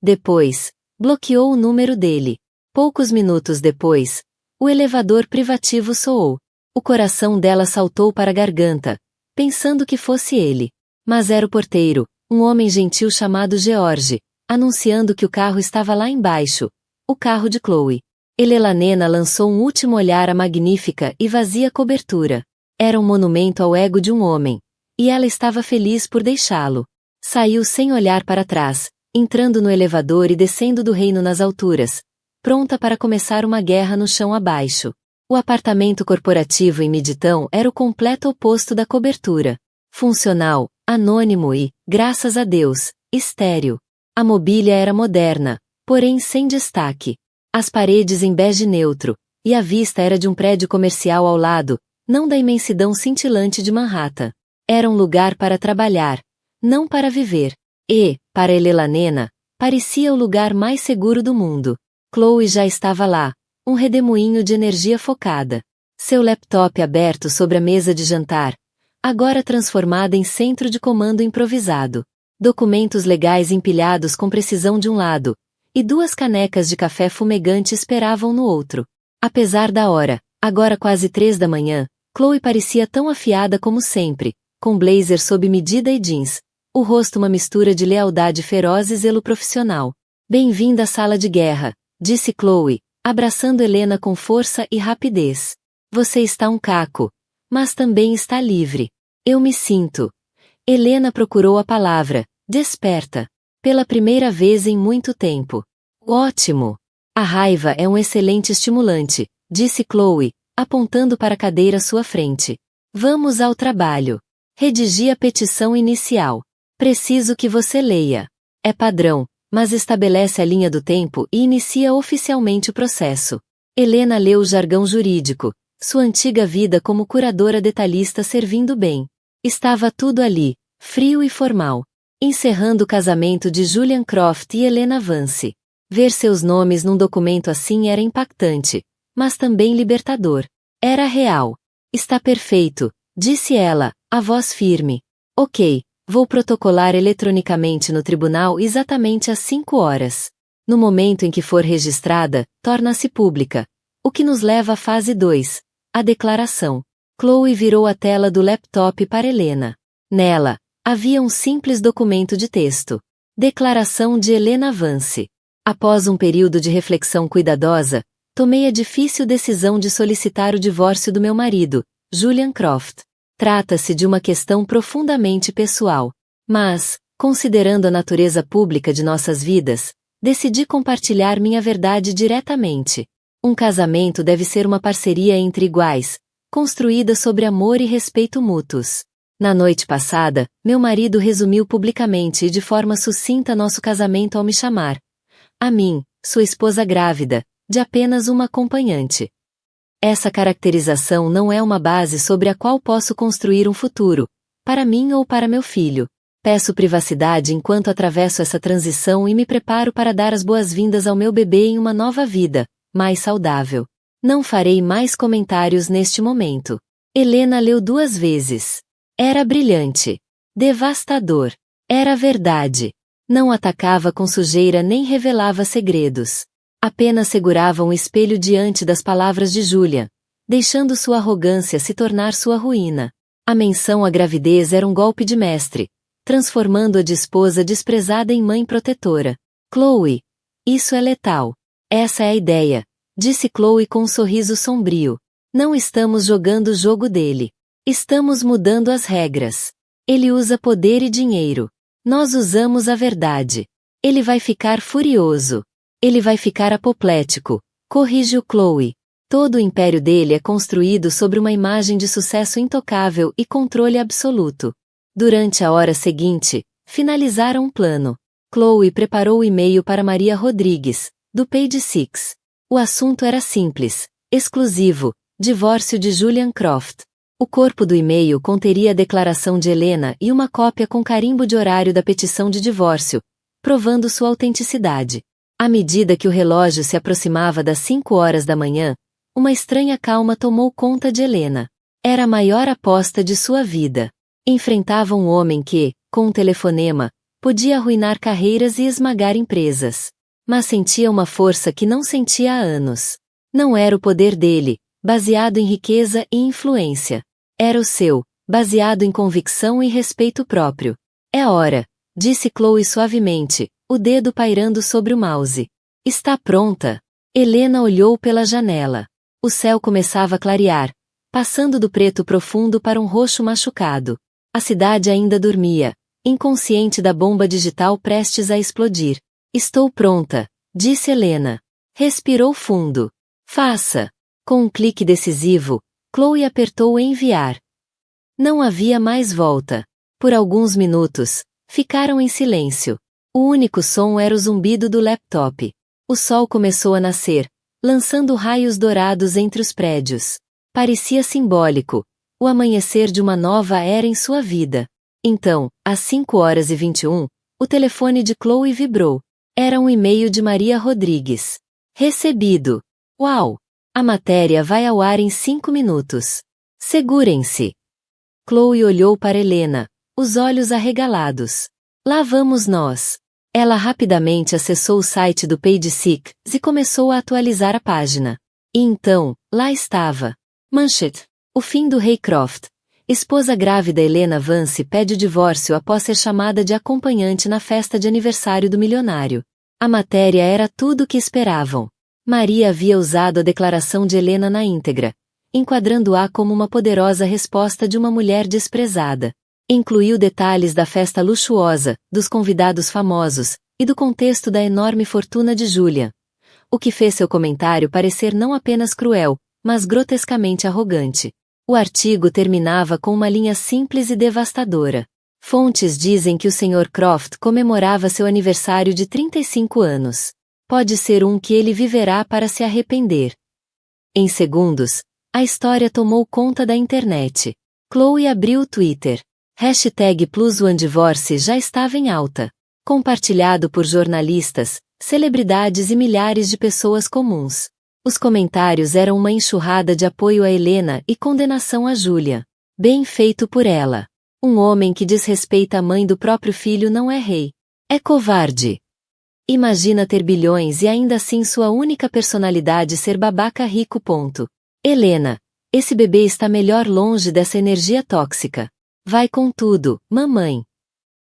Depois, bloqueou o número dele. Poucos minutos depois, o elevador privativo soou. O coração dela saltou para a garganta, pensando que fosse ele. Mas era o porteiro, um homem gentil chamado George, anunciando que o carro estava lá embaixo, o carro de Chloe. Helena lançou um último olhar à magnífica e vazia cobertura. Era um monumento ao ego de um homem, e ela estava feliz por deixá-lo. Saiu sem olhar para trás, entrando no elevador e descendo do reino nas alturas, pronta para começar uma guerra no chão abaixo. O apartamento corporativo em Midtown era o completo oposto da cobertura. Funcional, anônimo e, graças a Deus, estéril. A mobília era moderna, porém sem destaque. As paredes em bege neutro, e a vista era de um prédio comercial ao lado, não da imensidão cintilante de Manhattan. Era um lugar para trabalhar, não para viver. E, para Helena, parecia o lugar mais seguro do mundo. Chloe já estava lá, um redemoinho de energia focada. Seu laptop aberto sobre a mesa de jantar, agora transformada em centro de comando improvisado. Documentos legais empilhados com precisão de um lado, e 2 canecas de café fumegante esperavam no outro. Apesar da hora, agora quase 3 da manhã, Chloe parecia tão afiada como sempre, com blazer sob medida e jeans, o rosto uma mistura de lealdade feroz e zelo profissional. Bem-vinda à sala de guerra, disse Chloe, abraçando Helena com força e rapidez. Você está um caco, mas também está livre. Eu me sinto. Helena procurou a palavra, desperta. Pela primeira vez em muito tempo. Ótimo! A raiva é um excelente estimulante, disse Chloe, apontando para a cadeira à sua frente. Vamos ao trabalho. Redigi a petição inicial. Preciso que você leia. É padrão, mas estabelece a linha do tempo e inicia oficialmente o processo. Helena leu o jargão jurídico, sua antiga vida como curadora detalhista servindo bem. Estava tudo ali, frio e formal. Encerrando o casamento de Julian Croft e Helena Vance. Ver seus nomes num documento assim era impactante, mas também libertador. Era real. Está perfeito, disse ela, A voz firme. Ok, vou protocolar eletronicamente no tribunal exatamente às 5 horas. No momento em que for registrada, torna-se pública. O que nos leva à fase 2, a declaração. Chloe virou a tela do laptop para Helena. Nela, havia um simples documento de texto. Declaração de Helena Vance. Após um período de reflexão cuidadosa, tomei a difícil decisão de solicitar o divórcio do meu marido, Julian Croft. Trata-se de uma questão profundamente pessoal. Mas, considerando a natureza pública de nossas vidas, decidi compartilhar minha verdade diretamente. Um casamento deve ser uma parceria entre iguais, construída sobre amor e respeito mútuos. Na noite passada, meu marido resumiu publicamente e de forma sucinta nosso casamento ao me chamar, a mim, sua esposa grávida, de apenas uma acompanhante. Essa caracterização não é uma base sobre a qual posso construir um futuro, para mim ou para meu filho. Peço privacidade enquanto atravesso essa transição e me preparo para dar as boas-vindas ao meu bebê em uma nova vida, mais saudável. Não farei mais comentários neste momento. Helena leu 2 vezes. Era brilhante. Devastador. Era verdade. Não atacava com sujeira nem revelava segredos. Apenas segurava um espelho diante das palavras de Julia, deixando sua arrogância se tornar sua ruína. A menção à gravidez era um golpe de mestre, transformando-a de esposa desprezada em mãe protetora. Chloe, isso é letal. Essa é a ideia, disse Chloe com um sorriso sombrio. Não estamos jogando o jogo dele. Estamos mudando as regras. Ele usa poder e dinheiro. Nós usamos a verdade. Ele vai ficar furioso. Ele vai ficar apoplético. Corrige-o Chloe. Todo o império dele é construído sobre uma imagem de sucesso intocável e controle absoluto. Durante a hora seguinte, finalizaram um plano. Chloe preparou o e-mail para Maria Rodrigues, do Page Six. O assunto era simples, exclusivo, divórcio de Julian Croft. O corpo do e-mail conteria a declaração de Helena e uma cópia com carimbo de horário da petição de divórcio, provando sua autenticidade. À medida que o relógio se aproximava das 5 horas da manhã, uma estranha calma tomou conta de Helena. Era a maior aposta de sua vida. Enfrentava um homem que, com um telefonema, podia arruinar carreiras e esmagar empresas. Mas sentia uma força que não sentia há anos. Não era o poder dele, baseado em riqueza e influência. Era o seu, baseado em convicção e respeito próprio. É hora, disse Chloe suavemente, o dedo pairando sobre o mouse. Está pronta? Helena olhou pela janela. O céu começava a clarear, passando do preto profundo para um roxo machucado. A cidade ainda dormia, inconsciente da bomba digital prestes a explodir. Estou pronta, disse Helena. Respirou fundo. Faça. Com um clique decisivo, Chloe apertou enviar. Não havia mais volta. Por alguns minutos, ficaram em silêncio. O único som era o zumbido do laptop. O sol começou a nascer, lançando raios dourados entre os prédios. Parecia simbólico, o amanhecer de uma nova era em sua vida. Então, às 5h21, o telefone de Chloe vibrou. Era um e-mail de Maria Rodrigues. Recebido. Uau! A matéria vai ao ar em 5 minutos. Segurem-se. Chloe olhou para Helena, os olhos arregalados. Lá vamos nós. Ela rapidamente acessou o site do Page Six e começou a atualizar a página. E então, lá estava. Manchete. O fim do Rei Croft. Esposa grávida Helena Vance pede o divórcio após ser chamada de acompanhante na festa de aniversário do milionário. A matéria era tudo o que esperavam. Maria havia usado a declaração de Helena na íntegra, enquadrando-a como uma poderosa resposta de uma mulher desprezada. Incluiu detalhes da festa luxuosa, dos convidados famosos, e do contexto da enorme fortuna de Julian. O que fez seu comentário parecer não apenas cruel, mas grotescamente arrogante. O artigo terminava com uma linha simples e devastadora. Fontes dizem que o Sr. Croft comemorava seu aniversário de 35 anos. Pode ser um que ele viverá para se arrepender. Em segundos, a história tomou conta da internet. Chloe abriu o Twitter. #+OneDivorce já estava em alta. Compartilhado por jornalistas, celebridades e milhares de pessoas comuns. Os comentários eram uma enxurrada de apoio a Helena e condenação a Julia. Bem feito por ela. Um homem que desrespeita a mãe do próprio filho não é rei. É covarde. Imagina ter bilhões e ainda assim sua única personalidade ser babaca rico. Helena, esse bebê está melhor longe dessa energia tóxica. Vai com tudo, mamãe.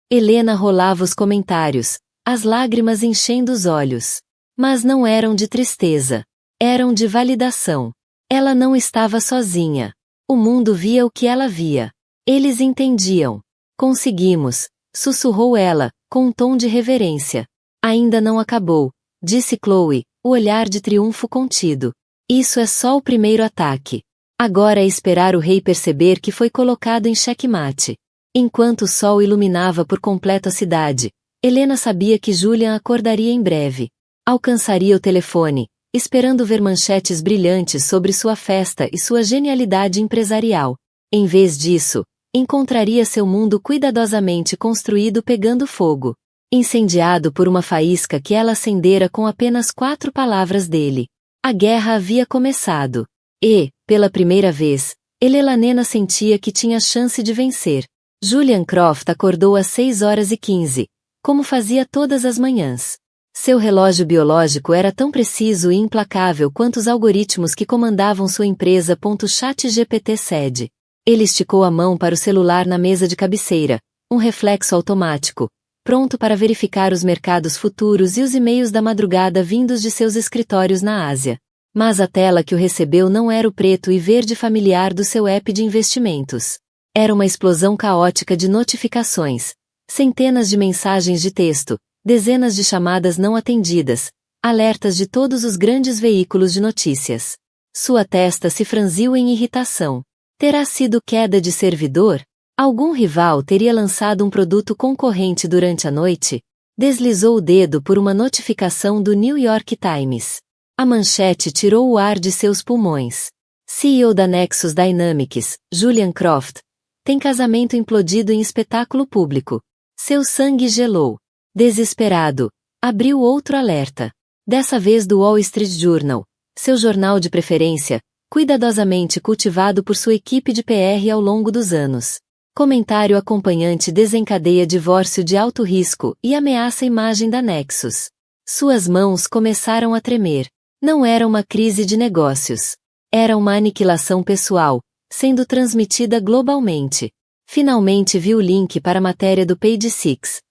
Helena rolava os comentários, as lágrimas enchendo os olhos. Mas não eram de tristeza. Eram de validação. Ela não estava sozinha. O mundo via o que ela via. Eles entendiam. Conseguimos, sussurrou ela, com um tom de reverência. Ainda não acabou, disse Chloe, o olhar de triunfo contido. Isso é só o primeiro ataque. Agora é esperar o rei perceber que foi colocado em xeque-mate. Enquanto o sol iluminava por completo a cidade, Helena sabia que Julian acordaria em breve. Alcançaria o telefone, esperando ver manchetes brilhantes sobre sua festa e sua genialidade empresarial. Em vez disso, encontraria seu mundo cuidadosamente construído pegando fogo. Incendiado por uma faísca que ela acendera com apenas 4 palavras dele. A guerra havia começado. E, pela primeira vez, Helena sentia que tinha chance de vencer. Julian Croft acordou às 6h15, como fazia todas as manhãs. Seu relógio biológico era tão preciso e implacável quanto os algoritmos que comandavam sua empresa. ChatGPT cede. Ele esticou a mão para o celular na mesa de cabeceira, um reflexo automático, pronto para verificar os mercados futuros e os e-mails da madrugada vindos de seus escritórios na Ásia. Mas a tela que o recebeu não era o preto e verde familiar do seu app de investimentos. Era uma explosão caótica de notificações, centenas de mensagens de texto, dezenas de chamadas não atendidas, alertas de todos os grandes veículos de notícias. Sua testa se franziu em irritação. Terá sido queda de servidor? Algum rival teria lançado um produto concorrente durante a noite? Deslizou o dedo por uma notificação do New York Times. A manchete tirou o ar de seus pulmões. CEO da Nexus Dynamics, Julian Croft, tem casamento implodido em espetáculo público. Seu sangue gelou. Desesperado, abriu outro alerta. Dessa vez do Wall Street Journal, seu jornal de preferência, cuidadosamente cultivado por sua equipe de PR ao longo dos anos. Comentário acompanhante desencadeia divórcio de alto risco e ameaça a imagem da Nexus. Suas mãos começaram a tremer. Não era uma crise de negócios. Era uma aniquilação pessoal, sendo transmitida globalmente. Finalmente viu o link para a matéria do Page Six.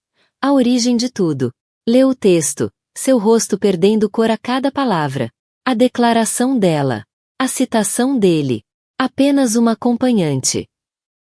A origem de tudo. Leu o texto, seu rosto perdendo cor a cada palavra. A declaração dela. A citação dele. Apenas uma acompanhante.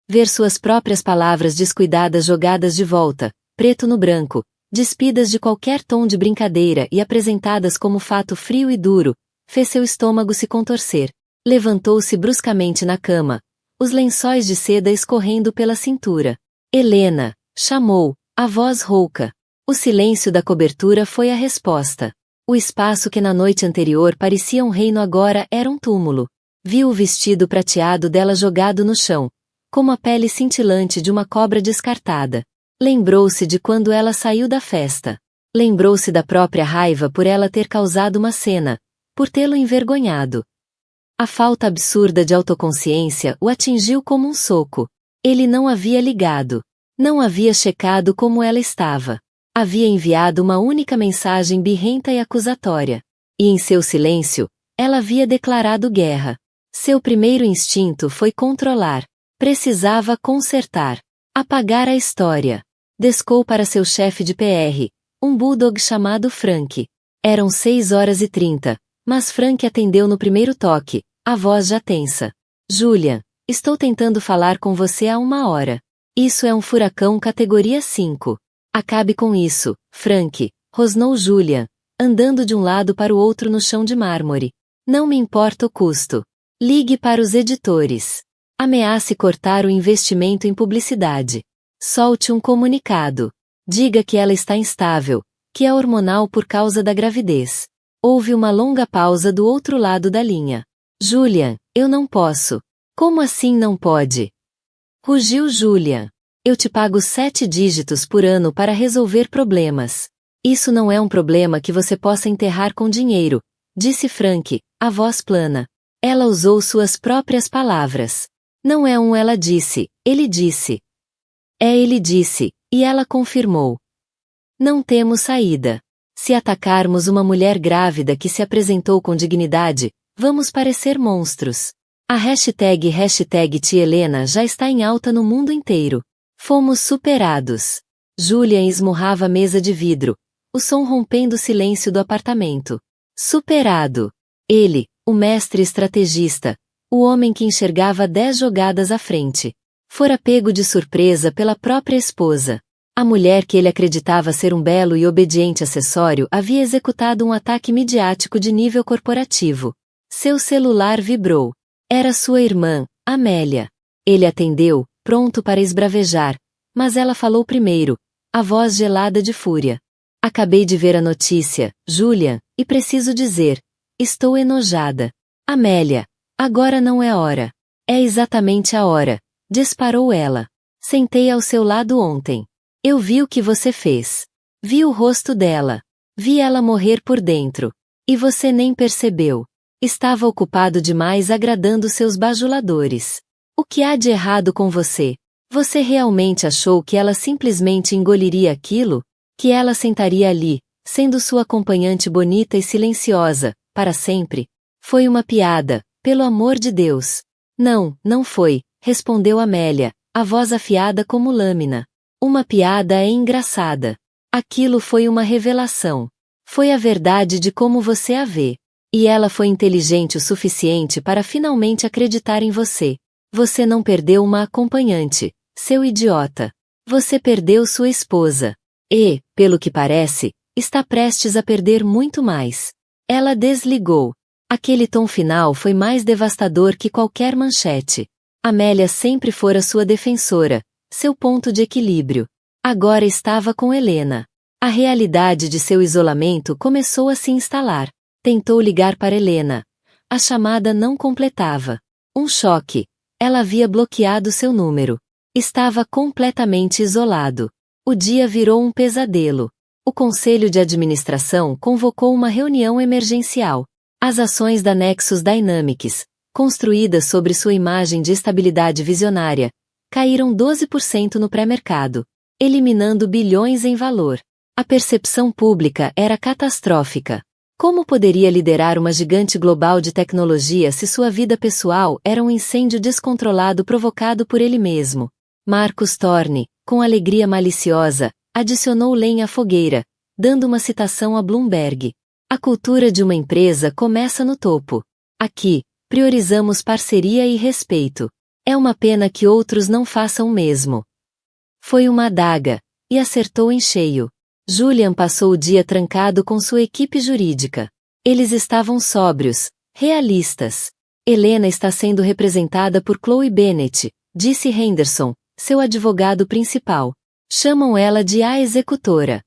Ver suas próprias palavras descuidadas jogadas de volta, preto no branco, despidas de qualquer tom de brincadeira e apresentadas como fato frio e duro, fez seu estômago se contorcer. Levantou-se bruscamente na cama, os lençóis de seda escorrendo pela cintura. Helena, chamou, a voz rouca. O silêncio da cobertura foi a resposta. O espaço que na noite anterior parecia um reino agora era um túmulo. Viu o vestido prateado dela jogado no chão, como a pele cintilante de uma cobra descartada. Lembrou-se de quando ela saiu da festa. Lembrou-se da própria raiva por ela ter causado uma cena, por tê-lo envergonhado. A falta absurda de autoconsciência o atingiu como um soco. Ele não havia ligado. Não havia checado como ela estava. Havia enviado uma única mensagem birrenta e acusatória. E em seu silêncio, ela havia declarado guerra. Seu primeiro instinto foi controlar. Precisava consertar. Apagar a história. Descou para seu chefe de PR, um bulldog chamado Frank. Eram 6h30, mas Frank atendeu no primeiro toque, a voz já tensa. Julian, estou tentando falar com você há 1 hora. Isso é um furacão categoria 5. Acabe com isso, Frank, rosnou Julian, andando de um lado para o outro no chão de mármore. Não me importa o custo. Ligue para os editores. Ameace cortar o investimento em publicidade. Solte um comunicado. Diga que ela está instável, que é hormonal por causa da gravidez. Houve uma longa pausa do outro lado da linha. Julian, eu não posso. Como assim não pode? Rugiu Julian. Eu te pago 7 dígitos por ano para resolver problemas. Isso não é um problema que você possa enterrar com dinheiro, disse Frank, a voz plana. Ela usou suas próprias palavras. Não é ela disse, ele disse. É, ele disse, e ela confirmou. Não temos saída. Se atacarmos uma mulher grávida que se apresentou com dignidade, vamos parecer monstros. A hashtag #TiaHelena já está em alta no mundo inteiro. Fomos superados. Julian esmurrava a mesa de vidro, o som rompendo o silêncio do apartamento. Superado. Ele, o mestre estrategista, o homem que enxergava 10 jogadas à frente, fora pego de surpresa pela própria esposa. A mulher que ele acreditava ser um belo e obediente acessório havia executado um ataque midiático de nível corporativo. Seu celular vibrou. Era sua irmã, Amélia. Ele atendeu, pronto para esbravejar, mas ela falou primeiro, a voz gelada de fúria. Acabei de ver a notícia, Julian, e preciso dizer, estou enojada. Amélia, agora não é hora. É exatamente a hora, disparou ela. Sentei ao seu lado ontem. Eu vi o que você fez. Vi o rosto dela. Vi ela morrer por dentro. E você nem percebeu. Estava ocupado demais agradando seus bajuladores. O que há de errado com você? Você realmente achou que ela simplesmente engoliria aquilo? Que ela sentaria ali, sendo sua acompanhante bonita e silenciosa, para sempre? Foi uma piada, pelo amor de Deus. Não, não foi, respondeu Amélia, a voz afiada como lâmina. Uma piada é engraçada. Aquilo foi uma revelação. Foi a verdade de como você a vê. E ela foi inteligente o suficiente para finalmente acreditar em você. Você não perdeu uma acompanhante, seu idiota. Você perdeu sua esposa. E, pelo que parece, está prestes a perder muito mais. Ela desligou. Aquele tom final foi mais devastador que qualquer manchete. Amélia sempre fora sua defensora, seu ponto de equilíbrio. Agora estava com Helena. A realidade de seu isolamento começou a se instalar. Tentou ligar para Helena. A chamada não completava. Um choque. Ela havia bloqueado seu número. Estava completamente isolado. O dia virou um pesadelo. O Conselho de Administração convocou uma reunião emergencial. As ações da Nexus Dynamics, construídas sobre sua imagem de estabilidade visionária, caíram 12% no pré-mercado, eliminando bilhões em valor. A percepção pública era catastrófica. Como poderia liderar uma gigante global de tecnologia se sua vida pessoal era um incêndio descontrolado provocado por ele mesmo? Marcus Thorne, com alegria maliciosa, adicionou lenha à fogueira, dando uma citação a Bloomberg. A cultura de uma empresa começa no topo. Aqui, priorizamos parceria e respeito. É uma pena que outros não façam o mesmo. Foi uma adaga, e acertou em cheio. Julian passou o dia trancado com sua equipe jurídica. Eles estavam sóbrios, realistas. Helena está sendo representada por Chloe Bennett, disse Henderson, seu advogado principal. Chamam ela de a executora.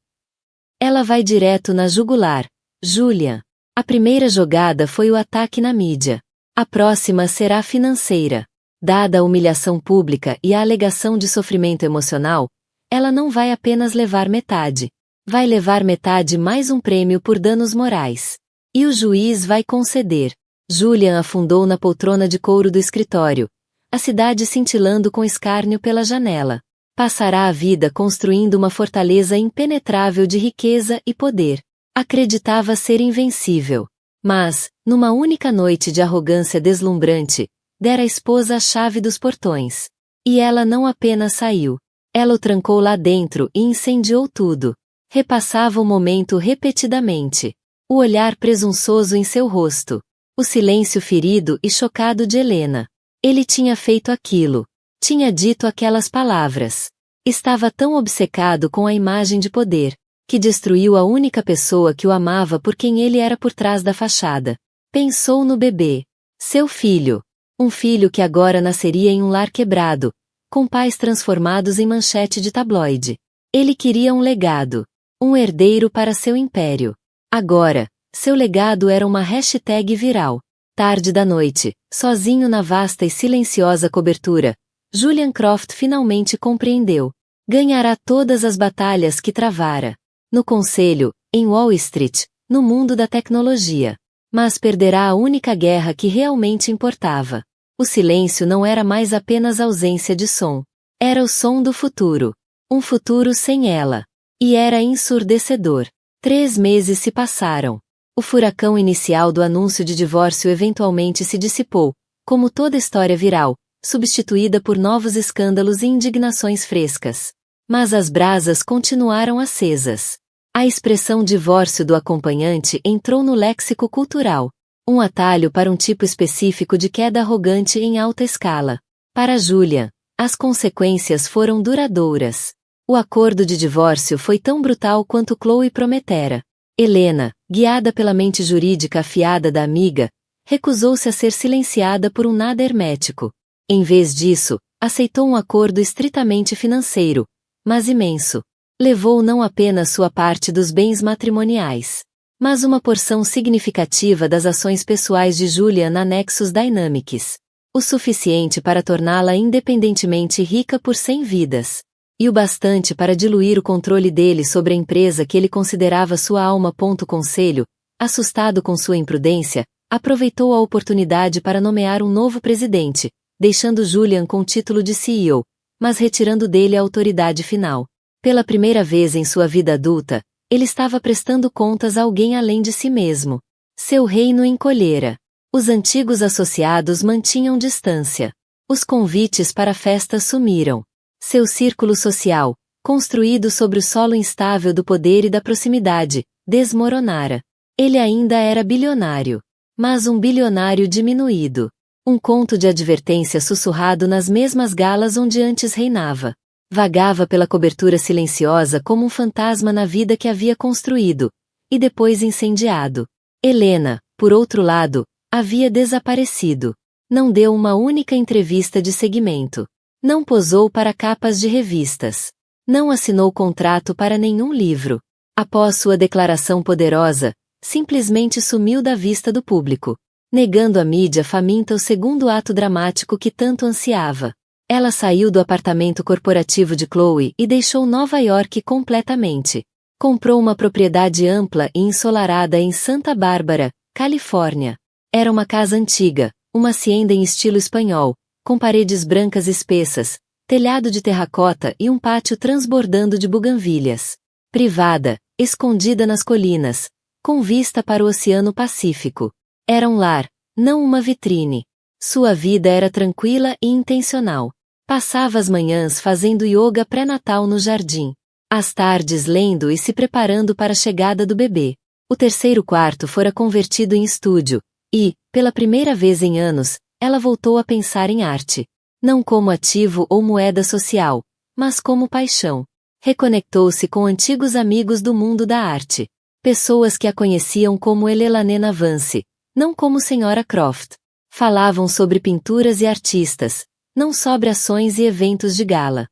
Ela vai direto na jugular. Julian. A primeira jogada foi o ataque na mídia. A próxima será financeira. Dada a humilhação pública e a alegação de sofrimento emocional, ela não vai apenas levar metade. Vai levar metade mais um prêmio por danos morais. E o juiz vai conceder. Julian afundou na poltrona de couro do escritório. A cidade cintilando com escárnio pela janela. Passará a vida construindo uma fortaleza impenetrável de riqueza e poder. Acreditava ser invencível. Mas, numa única noite de arrogância deslumbrante, dera à esposa a chave dos portões. E ela não apenas saiu. Ela o trancou lá dentro e incendiou tudo. Repassava o momento repetidamente. O olhar presunçoso em seu rosto. O silêncio ferido e chocado de Helena. Ele tinha feito aquilo. Tinha dito aquelas palavras. Estava tão obcecado com a imagem de poder, que destruiu a única pessoa que o amava por quem ele era por trás da fachada. Pensou no bebê. Seu filho. Um filho que agora nasceria em um lar quebrado, com pais transformados em manchete de tabloide. Ele queria um legado. Um herdeiro para seu império. Agora, seu legado era uma hashtag viral. Tarde da noite, sozinho na vasta e silenciosa cobertura, Julian Croft finalmente compreendeu. Ganhará todas as batalhas que travara. No conselho, em Wall Street, no mundo da tecnologia. Mas perderá a única guerra que realmente importava. O silêncio não era mais apenas ausência de som. Era o som do futuro. Um futuro sem ela. E era ensurdecedor. 3 meses se passaram. O furacão inicial do anúncio de divórcio eventualmente se dissipou, como toda história viral, substituída por novos escândalos e indignações frescas. Mas as brasas continuaram acesas. A expressão divórcio do acompanhante entrou no léxico cultural. Um atalho para um tipo específico de queda arrogante em alta escala. Para Julian, as consequências foram duradouras. O acordo de divórcio foi tão brutal quanto Chloe prometera. Helena, guiada pela mente jurídica afiada da amiga, recusou-se a ser silenciada por um nada hermético. Em vez disso, aceitou um acordo estritamente financeiro, mas imenso. Levou não apenas sua parte dos bens matrimoniais, mas uma porção significativa das ações pessoais de Julian na Nexus Dynamics. O suficiente para torná-la independentemente rica por 100 vidas. E o bastante para diluir o controle dele sobre a empresa que ele considerava sua alma. Conselho, assustado com sua imprudência, aproveitou a oportunidade para nomear um novo presidente, deixando Julian com o título de CEO, mas retirando dele a autoridade final. Pela primeira vez em sua vida adulta, ele estava prestando contas a alguém além de si mesmo. Seu reino encolhera. Os antigos associados mantinham distância. Os convites para a festa sumiram. Seu círculo social, construído sobre o solo instável do poder e da proximidade, desmoronara. Ele ainda era bilionário. Mas um bilionário diminuído. Um conto de advertência sussurrado nas mesmas galas onde antes reinava. Vagava pela cobertura silenciosa como um fantasma na vida que havia construído, e depois incendiado. Helena, por outro lado, havia desaparecido. Não deu uma única entrevista de seguimento. Não posou para capas de revistas. Não assinou contrato para nenhum livro. Após sua declaração poderosa, simplesmente sumiu da vista do público, negando à mídia faminta o segundo ato dramático que tanto ansiava. Ela saiu do apartamento corporativo de Chloe e deixou Nova York completamente. Comprou uma propriedade ampla e ensolarada em Santa Bárbara, Califórnia. Era uma casa antiga, uma hacienda em estilo espanhol, com paredes brancas espessas, telhado de terracota e um pátio transbordando de buganvílias. Privada, escondida nas colinas, com vista para o Oceano Pacífico. Era um lar, não uma vitrine. Sua vida era tranquila e intencional. Passava as manhãs fazendo yoga pré-natal no jardim. As tardes lendo e se preparando para a chegada do bebê. O terceiro quarto fora convertido em estúdio, e, pela primeira vez em anos, ela voltou a pensar em arte. Não como ativo ou moeda social, mas como paixão. Reconectou-se com antigos amigos do mundo da arte. Pessoas que a conheciam como Elelane Vance, não como Sra. Croft. Falavam sobre pinturas e artistas, não sobre ações e eventos de gala.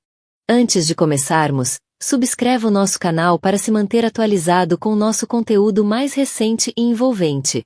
Antes de começarmos, subscreva o nosso canal para se manter atualizado com o nosso conteúdo mais recente e envolvente.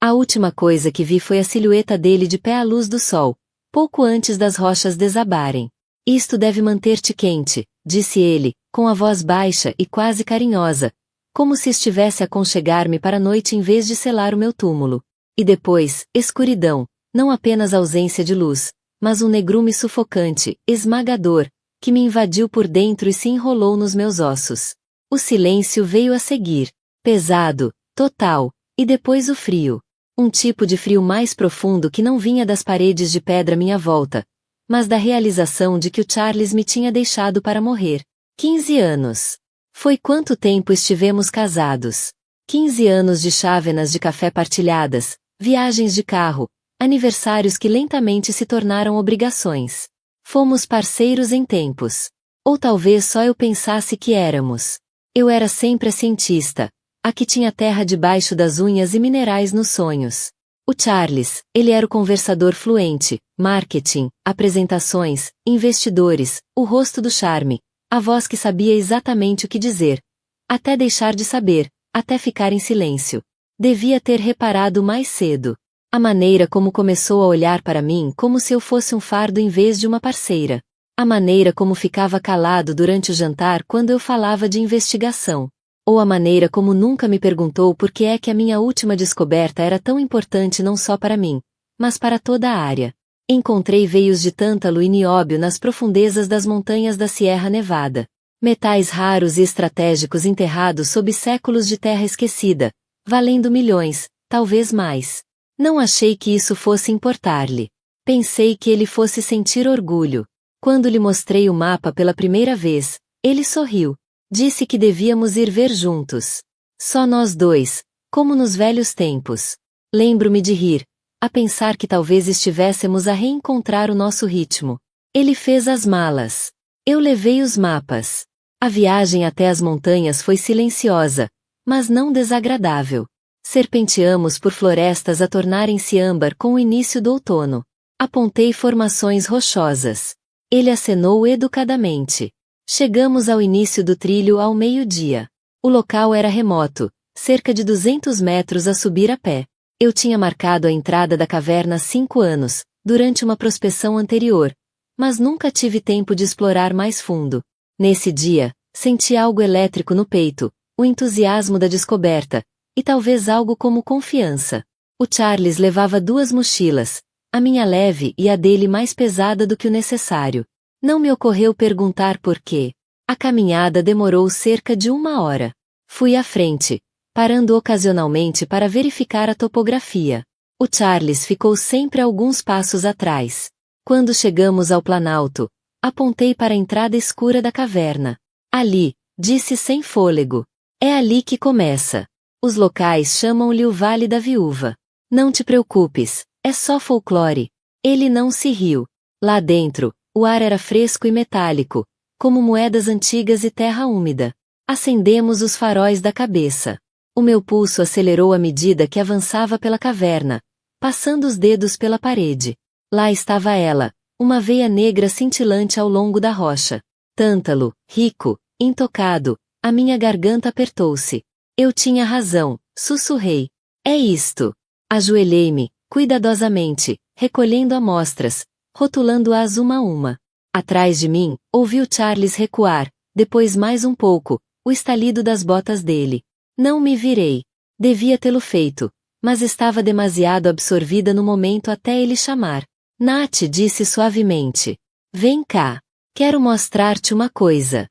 A última coisa que vi foi a silhueta dele de pé à luz do sol, pouco antes das rochas desabarem. Isto deve manter-te quente, disse ele, com a voz baixa e quase carinhosa, como se estivesse a aconchegar-me para a noite em vez de selar o meu túmulo. E depois, escuridão, não apenas ausência de luz, mas um negrume sufocante, esmagador, que me invadiu por dentro e se enrolou nos meus ossos. O silêncio veio a seguir, pesado, total, e depois o frio. Um tipo de frio mais profundo que não vinha das paredes de pedra à minha volta, mas da realização de que o Charles me tinha deixado para morrer. 15 anos. Foi quanto tempo estivemos casados. 15 anos de chávenas de café partilhadas, viagens de carro, aniversários que lentamente se tornaram obrigações. Fomos parceiros em tempos. Ou talvez só eu pensasse que éramos. Eu era sempre a cientista, a que tinha terra debaixo das unhas e minerais nos sonhos. O Charles, ele era o conversador fluente, marketing, apresentações, investidores, o rosto do charme, a voz que sabia exatamente o que dizer, até deixar de saber, até ficar em silêncio. Devia ter reparado mais cedo. A maneira como começou a olhar para mim como se eu fosse um fardo em vez de uma parceira. A maneira como ficava calado durante o jantar quando eu falava de investigação. Ou a maneira como nunca me perguntou por que é que a minha última descoberta era tão importante não só para mim, mas para toda a área. Encontrei veios de tântalo e nióbio nas profundezas das montanhas da Sierra Nevada. Metais raros e estratégicos enterrados sob séculos de terra esquecida, valendo milhões, talvez mais. Não achei que isso fosse importar-lhe. Pensei que ele fosse sentir orgulho. Quando lhe mostrei o mapa pela primeira vez, ele sorriu. Disse que devíamos ir ver juntos. Só nós dois, como nos velhos tempos. Lembro-me de rir, a pensar que talvez estivéssemos a reencontrar o nosso ritmo. Ele fez as malas. Eu levei os mapas. A viagem até as montanhas foi silenciosa, mas não desagradável. Serpenteamos por florestas a tornarem-se âmbar com o início do outono. Apontei formações rochosas. Ele acenou educadamente. Chegamos ao início do trilho ao meio-dia. O local era remoto, cerca de 200 metros a subir a pé. Eu tinha marcado a entrada da caverna há 5 anos, durante uma prospecção anterior, mas nunca tive tempo de explorar mais fundo. Nesse dia, senti algo elétrico no peito, o entusiasmo da descoberta, e talvez algo como confiança. O Charles levava 2 mochilas, a minha leve e a dele mais pesada do que o necessário. Não me ocorreu perguntar por quê. A caminhada demorou cerca de 1 hora. Fui à frente, parando ocasionalmente para verificar a topografia. O Charles ficou sempre alguns passos atrás. Quando chegamos ao planalto, apontei para a entrada escura da caverna. Ali, disse sem fôlego. É ali que começa. Os locais chamam-lhe o Vale da Viúva. Não te preocupes, é só folclore. Ele não se riu. Lá dentro, o ar era fresco e metálico, como moedas antigas e terra úmida. Acendemos os faróis da cabeça. O meu pulso acelerou à medida que avançava pela caverna, passando os dedos pela parede. Lá estava ela, uma veia negra cintilante ao longo da rocha. Tântalo, rico, intocado, a minha garganta apertou-se. Eu tinha razão, sussurrei. É isto. Ajoelhei-me, cuidadosamente, recolhendo amostras, rotulando-as uma a uma. Atrás de mim, ouvi o Charles recuar, depois mais um pouco, o estalido das botas dele. Não me virei. Devia tê-lo feito, mas estava demasiado absorvida no momento até ele chamar. Nath disse suavemente. Vem cá. Quero mostrar-te uma coisa.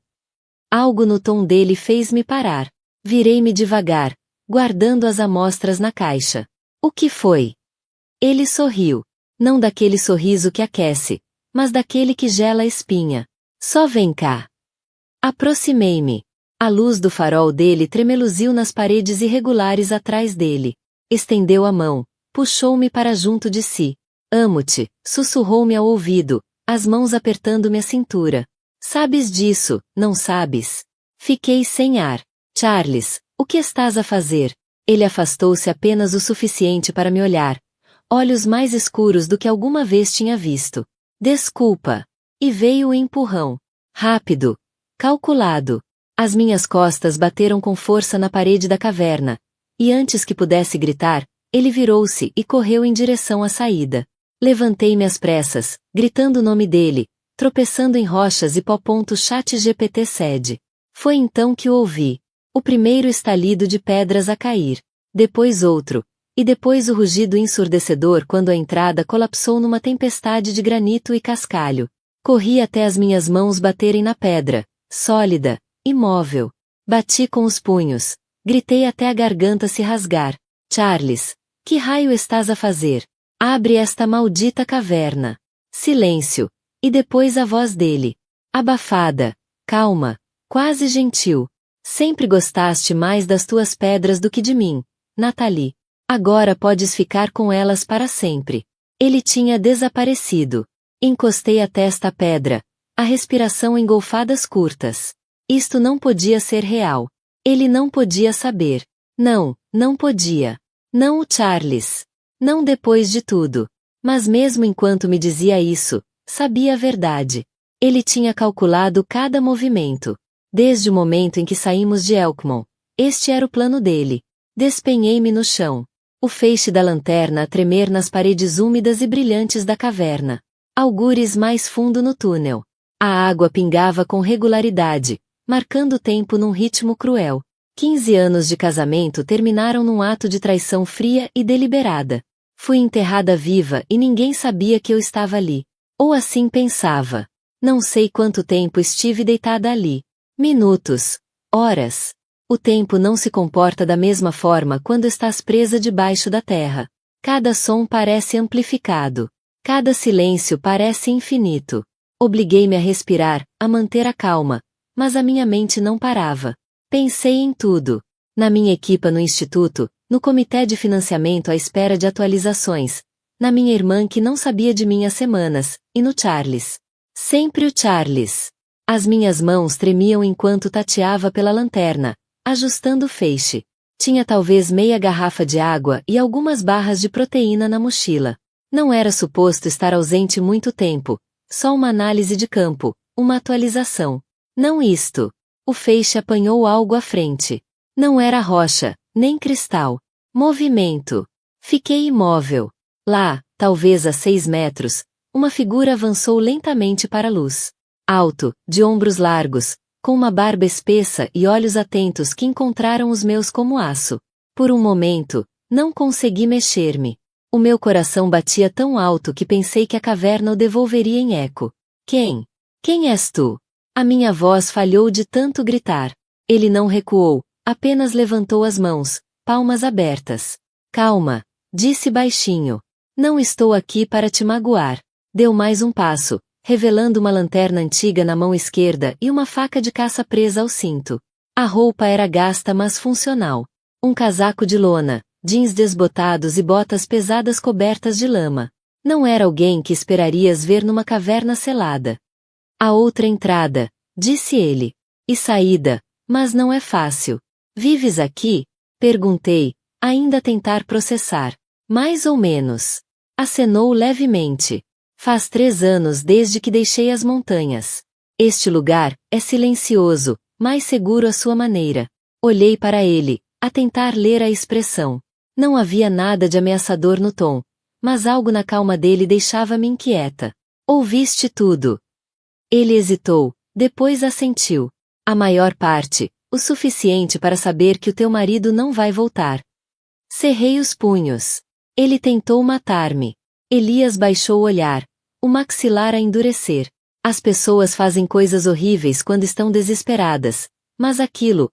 Algo no tom dele fez-me parar. Virei-me devagar, guardando as amostras na caixa. O que foi? Ele sorriu. Não daquele sorriso que aquece, mas daquele que gela a espinha. Só vem cá. Aproximei-me. A luz do farol dele tremeluziu nas paredes irregulares atrás dele. Estendeu a mão, puxou-me para junto de si. Amo-te, sussurrou-me ao ouvido, as mãos apertando-me a cintura. Sabes disso, não sabes? Fiquei sem ar. Charles, o que estás a fazer? Ele afastou-se apenas o suficiente para me olhar. Olhos mais escuros do que alguma vez tinha visto. Desculpa. E veio o empurrão. Rápido. Calculado. As minhas costas bateram com força na parede da caverna. E antes que pudesse gritar, ele virou-se e correu em direção à saída. Levantei-me às pressas, gritando o nome dele, tropeçando em rochas e pó. ChatGPT cede. Foi então que o ouvi. O primeiro estalido de pedras a cair. Depois outro. E depois o rugido ensurdecedor quando a entrada colapsou numa tempestade de granito e cascalho. Corri até as minhas mãos baterem na pedra, sólida, imóvel. Bati com os punhos. Gritei até a garganta se rasgar. Charles, que raio estás a fazer? Abre esta maldita caverna. Silêncio. E depois a voz dele. Abafada, calma, quase gentil. Sempre gostaste mais das tuas pedras do que de mim, Nathalie. Agora podes ficar com elas para sempre. Ele tinha desaparecido. Encostei a testa à pedra, a respiração em golfadas curtas. Isto não podia ser real. Ele não podia saber. Não, não podia. Não o Charles. Não depois de tudo. Mas mesmo enquanto me dizia isso, sabia a verdade. Ele tinha calculado cada movimento. Desde o momento em que saímos de Elkmon. Este era o plano dele. Despenhei-me no chão. O feixe da lanterna a tremer nas paredes úmidas e brilhantes da caverna. Algures mais fundo no túnel. A água pingava com regularidade, marcando o tempo num ritmo cruel. 15 anos de casamento terminaram num ato de traição fria e deliberada. Fui enterrada viva e ninguém sabia que eu estava ali. Ou assim pensava. Não sei quanto tempo estive deitada ali. Minutos. Horas. O tempo não se comporta da mesma forma quando estás presa debaixo da terra. Cada som parece amplificado. Cada silêncio parece infinito. Obriguei-me a respirar, a manter a calma. Mas a minha mente não parava. Pensei em tudo. Na minha equipa no instituto, no comitê de financiamento à espera de atualizações, na minha irmã que não sabia de mim há semanas, e no Charles. Sempre o Charles. As minhas mãos tremiam enquanto tateava pela lanterna, ajustando o feixe. Tinha talvez meia garrafa de água e algumas barras de proteína na mochila. Não era suposto estar ausente muito tempo, só uma análise de campo, uma atualização. Não isto. O feixe apanhou algo à frente. Não era rocha, nem cristal. Movimento. Fiquei imóvel. Lá, talvez a 6 metros, uma figura avançou lentamente para a luz. Alto, de ombros largos, com uma barba espessa e olhos atentos que encontraram os meus como aço. Por um momento, não consegui mexer-me. O meu coração batia tão alto que pensei que a caverna o devolveria em eco. Quem? Quem és tu? A minha voz falhou de tanto gritar. Ele não recuou, apenas levantou as mãos, palmas abertas. Calma, disse baixinho. Não estou aqui para te magoar. Deu mais um passo, revelando uma lanterna antiga na mão esquerda e uma faca de caça presa ao cinto. A roupa era gasta mas funcional. Um casaco de lona, jeans desbotados e botas pesadas cobertas de lama. Não era alguém que esperarias ver numa caverna selada. A outra entrada, disse ele. E saída, mas não é fácil. Vives aqui? Perguntei, ainda a tentar processar. Mais ou menos. Acenou levemente. Faz 3 anos desde que deixei as montanhas. Este lugar é silencioso, mais seguro à sua maneira. Olhei para ele, a tentar ler a expressão. Não havia nada de ameaçador no tom, mas algo na calma dele deixava-me inquieta. Ouviste tudo? Ele hesitou, depois assentiu. A maior parte, o suficiente para saber que o teu marido não vai voltar. Cerrei os punhos. Ele tentou matar-me. Elias baixou o olhar, o maxilar a endurecer. As pessoas fazem coisas horríveis quando estão desesperadas, mas aquilo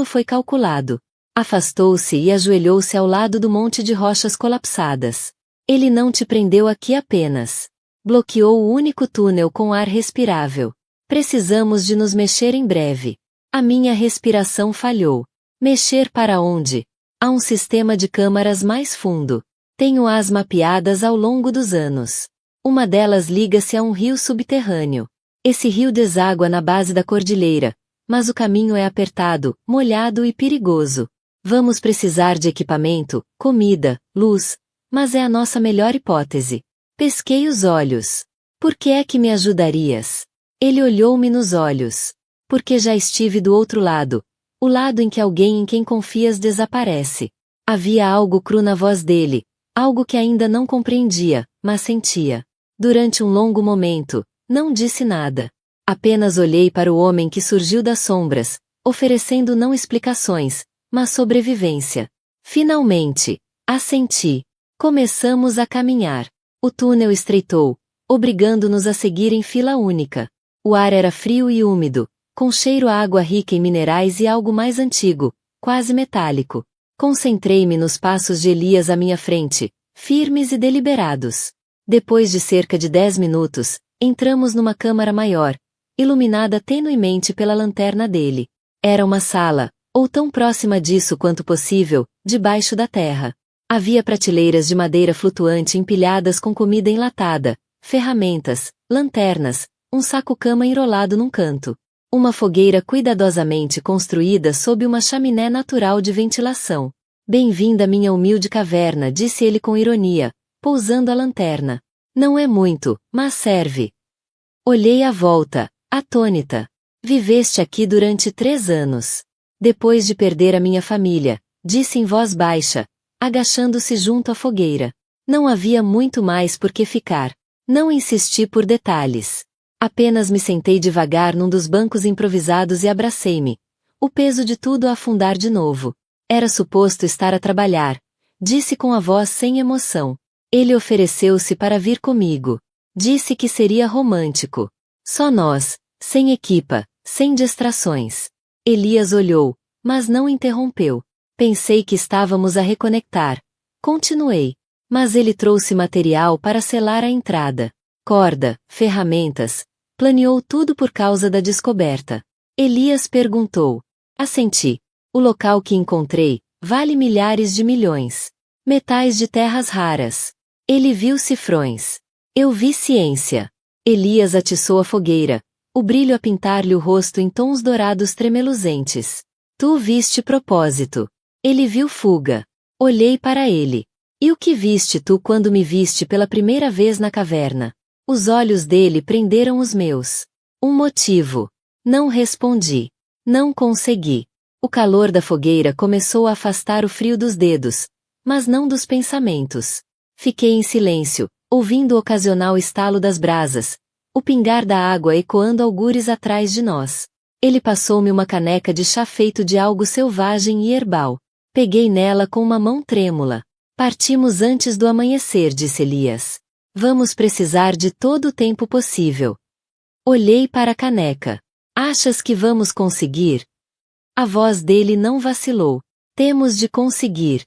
foi calculado. Afastou-se e ajoelhou-se ao lado do monte de rochas colapsadas. Ele não te prendeu aqui apenas. Bloqueou o único túnel com ar respirável. Precisamos de nos mexer em breve. A minha respiração falhou. Mexer para onde? Há um sistema de câmaras mais fundo. Tenho as mapeadas ao longo dos anos. Uma delas liga-se a um rio subterrâneo. Esse rio deságua na base da cordilheira, mas o caminho é apertado, molhado e perigoso. Vamos precisar de equipamento, comida, luz, mas é a nossa melhor hipótese. Pesquei os olhos. Por que é que me ajudarias? Ele olhou-me nos olhos. Porque já estive do outro lado, o lado em que alguém em quem confias desaparece. Havia algo cru na voz dele, algo que ainda não compreendia, mas sentia. Durante um longo momento, não disse nada. Apenas olhei para o homem que surgiu das sombras, oferecendo não explicações, mas sobrevivência. Finalmente, assenti. Começamos a caminhar. O túnel estreitou, obrigando-nos a seguir em fila única. O ar era frio e úmido, com cheiro a água rica em minerais e algo mais antigo, quase metálico. Concentrei-me nos passos de Elias à minha frente, firmes e deliberados. Depois de cerca de 10 minutos, entramos numa câmara maior, iluminada tenuemente pela lanterna dele. Era uma sala, ou tão próxima disso quanto possível, debaixo da terra. Havia prateleiras de madeira flutuante empilhadas com comida enlatada, ferramentas, lanternas, um saco-cama enrolado num canto. Uma fogueira cuidadosamente construída sob uma chaminé natural de ventilação. Bem-vinda à minha humilde caverna, disse ele com ironia, pousando a lanterna. Não é muito, mas serve. Olhei à volta, atônita. Viveste aqui durante 3 anos. Depois de perder a minha família, disse em voz baixa, agachando-se junto à fogueira. Não havia muito mais por que ficar. Não insisti por detalhes. Apenas me sentei devagar num dos bancos improvisados e abracei-me. O peso de tudo a afundar de novo. Era suposto estar a trabalhar. Disse com a voz sem emoção. Ele ofereceu-se para vir comigo. Disse que seria romântico. Só nós, sem equipa, sem distrações. Elias olhou, mas não interrompeu. Pensei que estávamos a reconectar. Continuei. Mas ele trouxe material para selar a entrada. Corda, ferramentas. Planeou tudo por causa da descoberta. Elias perguntou. Assenti. O local que encontrei vale milhares de milhões. Metais de terras raras. Ele viu cifrões. Eu vi ciência. Elias atiçou a fogueira, o brilho a pintar-lhe o rosto em tons dourados tremeluzentes. Tu viste propósito. Ele viu fuga. Olhei para ele. E o que viste tu quando me viste pela primeira vez na caverna? Os olhos dele prenderam os meus. Um motivo. Não respondi. Não consegui. O calor da fogueira começou a afastar o frio dos dedos, mas não dos pensamentos. Fiquei em silêncio, ouvindo o ocasional estalo das brasas, o pingar da água ecoando algures atrás de nós. Ele passou-me uma caneca de chá feito de algo selvagem e herbal. Peguei nela com uma mão trêmula. Partimos antes do amanhecer, disse Elias. Vamos precisar de todo o tempo possível. Olhei para a caneca. Achas que vamos conseguir? A voz dele não vacilou. Temos de conseguir.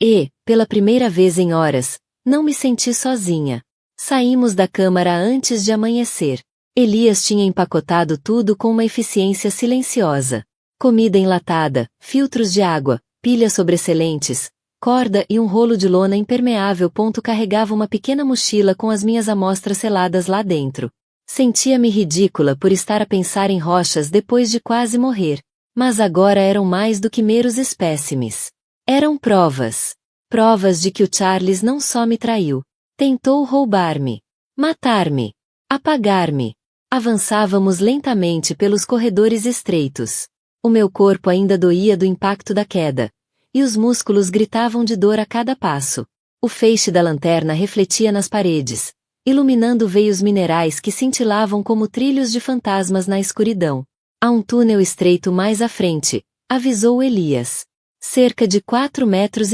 E, pela primeira vez em horas, não me senti sozinha. Saímos da câmara antes de amanhecer. Elias tinha empacotado tudo com uma eficiência silenciosa. Comida enlatada, filtros de água, pilhas sobressalentes, corda e um rolo de lona impermeável. Carregava uma pequena mochila com as minhas amostras seladas lá dentro. Sentia-me ridícula por estar a pensar em rochas depois de quase morrer. Mas agora eram mais do que meros espécimes. Eram provas. Provas de que o Charles não só me traiu. Tentou roubar-me. Matar-me. Apagar-me. Avançávamos lentamente pelos corredores estreitos. O meu corpo ainda doía do impacto da queda. E os músculos gritavam de dor a cada passo. O feixe da lanterna refletia nas paredes, iluminando veios minerais que cintilavam como trilhos de fantasmas na escuridão. Há um túnel estreito mais à frente, avisou Elias. Cerca de 4,5 metros.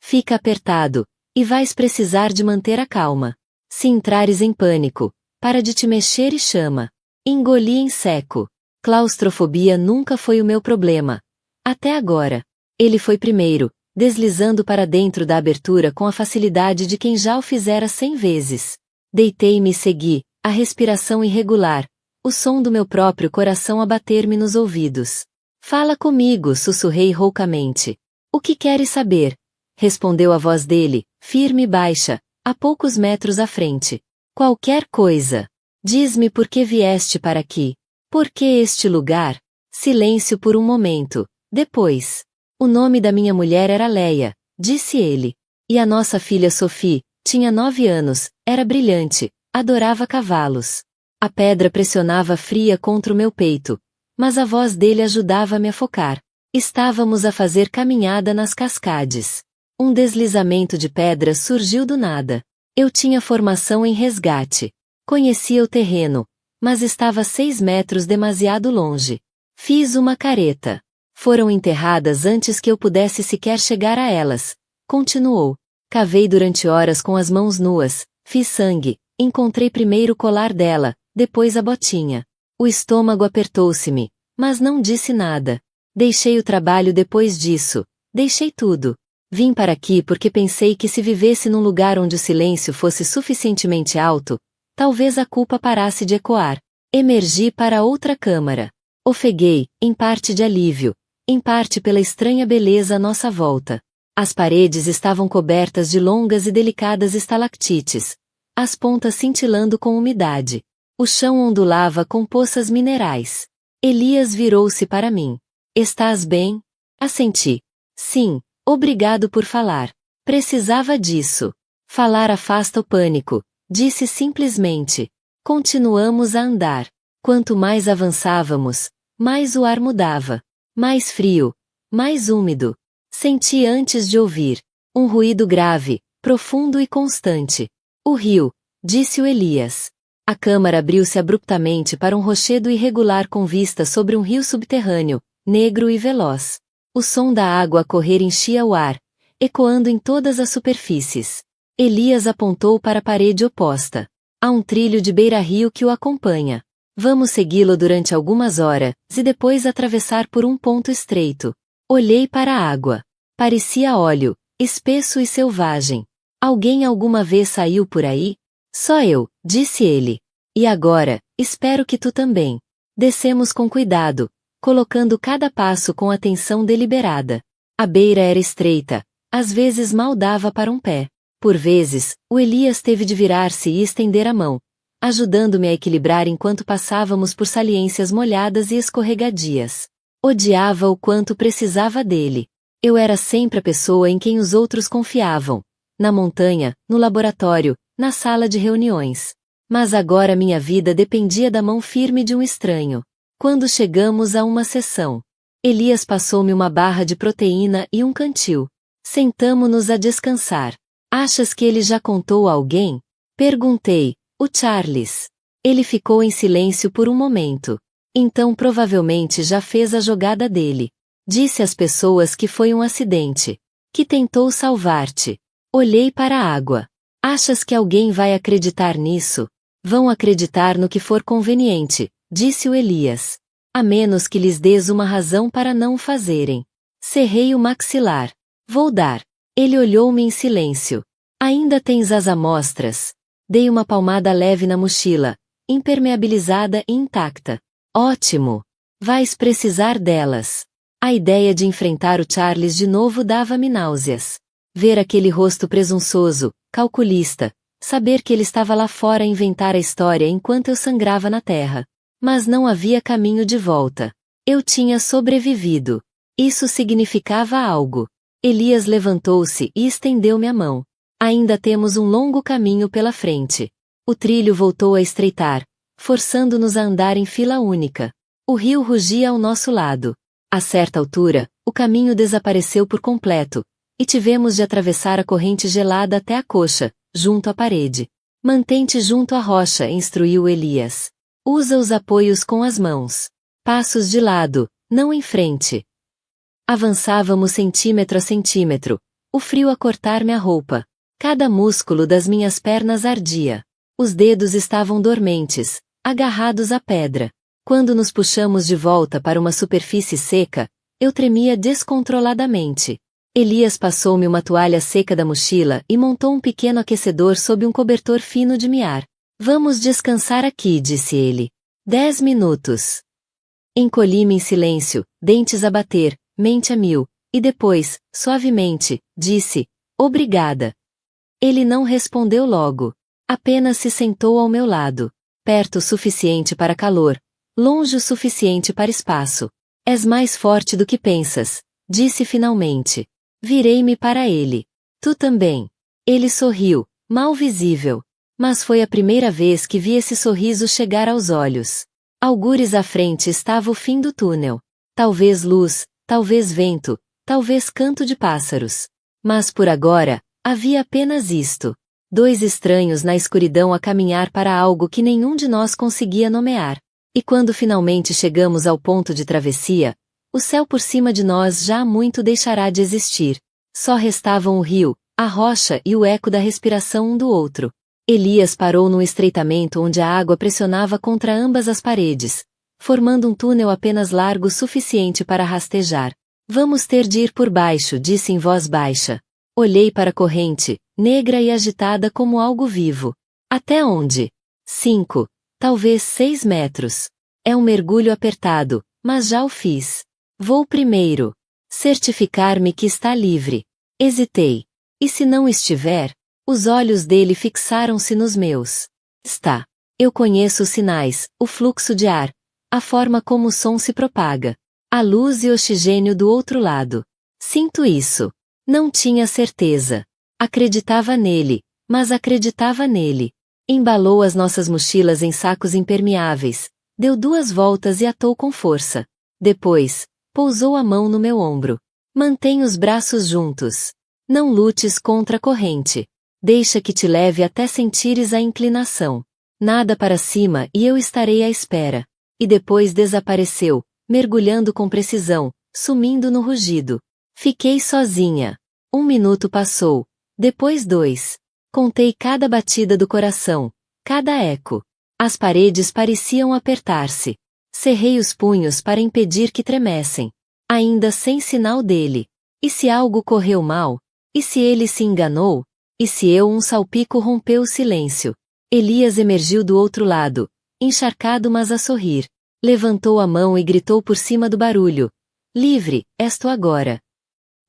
Fica apertado, e vais precisar de manter a calma. Se entrares em pânico, para de te mexer e chama. Engoli em seco. Claustrofobia nunca foi o meu problema. Até agora. Ele foi primeiro, deslizando para dentro da abertura com a facilidade de quem já o fizera 100 vezes. Deitei-me e segui, a respiração irregular, o som do meu próprio coração a bater-me nos ouvidos. Fala comigo, sussurrei roucamente. O que queres saber? Respondeu a voz dele, firme e baixa, a poucos metros à frente. Qualquer coisa. Diz-me por que vieste para aqui. Por que este lugar? Silêncio por um momento. Depois. O nome da minha mulher era Leia, disse ele. E a nossa filha Sophie, tinha 9 anos, era brilhante, adorava cavalos. A pedra pressionava fria contra o meu peito, mas a voz dele ajudava-me a focar. Estávamos a fazer caminhada nas cascades. Um deslizamento de pedras surgiu do nada. Eu tinha formação em resgate. Conhecia o terreno, mas estava 6 metros demasiado longe. Fiz uma careta. Foram enterradas antes que eu pudesse sequer chegar a elas. Continuou. Cavei durante horas com as mãos nuas, fiz sangue, encontrei primeiro o colar dela, depois a botinha. O estômago apertou-se-me, mas não disse nada. Deixei o trabalho depois disso. Deixei tudo. Vim para aqui porque pensei que se vivesse num lugar onde o silêncio fosse suficientemente alto, talvez a culpa parasse de ecoar. Emergi para outra câmara. Ofeguei, em parte de alívio, em parte pela estranha beleza à nossa volta. As paredes estavam cobertas de longas e delicadas estalactites, as pontas cintilando com umidade. O chão ondulava com poças minerais. Elias virou-se para mim. Estás bem? Assenti. Sim, obrigado por falar. Precisava disso. Falar afasta o pânico, disse simplesmente. Continuamos a andar. Quanto mais avançávamos, mais o ar mudava. Mais frio, mais úmido. Senti antes de ouvir. Um ruído grave, profundo e constante. O rio, disse o Elias. A câmara abriu-se abruptamente para um rochedo irregular com vista sobre um rio subterrâneo, negro e veloz. O som da água a correr enchia o ar, ecoando em todas as superfícies. Elias apontou para a parede oposta. Há um trilho de beira-rio que o acompanha. Vamos segui-lo durante algumas horas, e depois atravessar por um ponto estreito. Olhei para a água. Parecia óleo, espesso e selvagem. Alguém alguma vez saiu por aí? Só eu, disse ele. E agora, espero que tu também. Descemos com cuidado, colocando cada passo com atenção deliberada. A beira era estreita, às vezes mal dava para um pé. Por vezes, o Elias teve de virar-se e estender a mão, ajudando-me a equilibrar enquanto passávamos por saliências molhadas e escorregadias. Odiava o quanto precisava dele. Eu era sempre a pessoa em quem os outros confiavam. Na montanha, no laboratório, na sala de reuniões. Mas agora minha vida dependia da mão firme de um estranho. Quando chegamos a uma sessão, Elias passou-me uma barra de proteína e um cantil. Sentamo-nos a descansar. Achas que ele já contou a alguém? Perguntei. O Charles. Ele ficou em silêncio por um momento. Então provavelmente já fez a jogada dele. Disse às pessoas que foi um acidente. Que tentou salvar-te. Olhei para a água. Achas que alguém vai acreditar nisso? Vão acreditar no que for conveniente, disse o Elias. A menos que lhes dês uma razão para não o fazerem. Cerrei o maxilar. Vou dar. Ele olhou-me em silêncio. Ainda tens as amostras? Dei uma palmada leve na mochila, impermeabilizada e intacta. Ótimo! Vais precisar delas. A ideia de enfrentar o Charles de novo dava-me náuseas. Ver aquele rosto presunçoso, calculista, saber que ele estava lá fora a inventar a história enquanto eu sangrava na terra. Mas não havia caminho de volta. Eu tinha sobrevivido. Isso significava algo. Elias levantou-se e estendeu-me a mão. Ainda temos um longo caminho pela frente. O trilho voltou a estreitar, forçando-nos a andar em fila única. O rio rugia ao nosso lado. A certa altura, o caminho desapareceu por completo, e tivemos de atravessar a corrente gelada até a coxa, junto à parede. Mantém-te junto à rocha, instruiu Elias. Usa os apoios com as mãos. Passos de lado, não em frente. Avançávamos centímetro a centímetro, o frio a cortar-me a roupa. Cada músculo das minhas pernas ardia. Os dedos estavam dormentes, agarrados à pedra. Quando nos puxamos de volta para uma superfície seca, eu tremia descontroladamente. Elias passou-me uma toalha seca da mochila e montou um pequeno aquecedor sob um cobertor fino de miar. Vamos descansar aqui, disse ele. 10 minutos. Encolhi-me em silêncio, dentes a bater, mente a mil, e depois, suavemente, disse, obrigada. Ele não respondeu logo. Apenas se sentou ao meu lado. Perto o suficiente para calor, longe o suficiente para espaço. És mais forte do que pensas, disse finalmente. Virei-me para ele. Tu também. Ele sorriu, mal visível. Mas foi a primeira vez que vi esse sorriso chegar aos olhos. Algures à frente estava o fim do túnel. Talvez luz, talvez vento, talvez canto de pássaros. Mas por agora, havia apenas isto. Dois estranhos na escuridão a caminhar para algo que nenhum de nós conseguia nomear. E quando finalmente chegamos ao ponto de travessia, o céu por cima de nós já há muito deixará de existir. Só restavam o rio, a rocha e o eco da respiração um do outro. Elias parou num estreitamento onde a água pressionava contra ambas as paredes, formando um túnel apenas largo o suficiente para rastejar. Vamos ter de ir por baixo, disse em voz baixa. Olhei para a corrente, negra e agitada como algo vivo. Até onde? 5, talvez 6 metros. É um mergulho apertado, mas já o fiz. Vou primeiro. Certificar-me que está livre. Hesitei. E se não estiver? Os olhos dele fixaram-se nos meus. Está. Eu conheço os sinais, o fluxo de ar, a forma como o som se propaga, a luz e oxigênio do outro lado. Sinto isso. Não tinha certeza. Acreditava nele, mas acreditava nele. Embalou as nossas mochilas em sacos impermeáveis, deu 2 voltas e atou com força. Depois, pousou a mão no meu ombro. Mantém os braços juntos. Não lutes contra a corrente. Deixa que te leve até sentires a inclinação. Nada para cima e eu estarei à espera. E depois desapareceu, mergulhando com precisão, sumindo no rugido. Fiquei sozinha. 1 minuto passou. Depois 2. Contei cada batida do coração, cada eco. As paredes pareciam apertar-se. Cerrei os punhos para impedir que tremessem. Ainda sem sinal dele. E se algo correu mal? E se ele se enganou? E se um salpico rompeu o silêncio? Elias emergiu do outro lado, encharcado mas a sorrir. Levantou a mão e gritou por cima do barulho. Livre, és tu agora.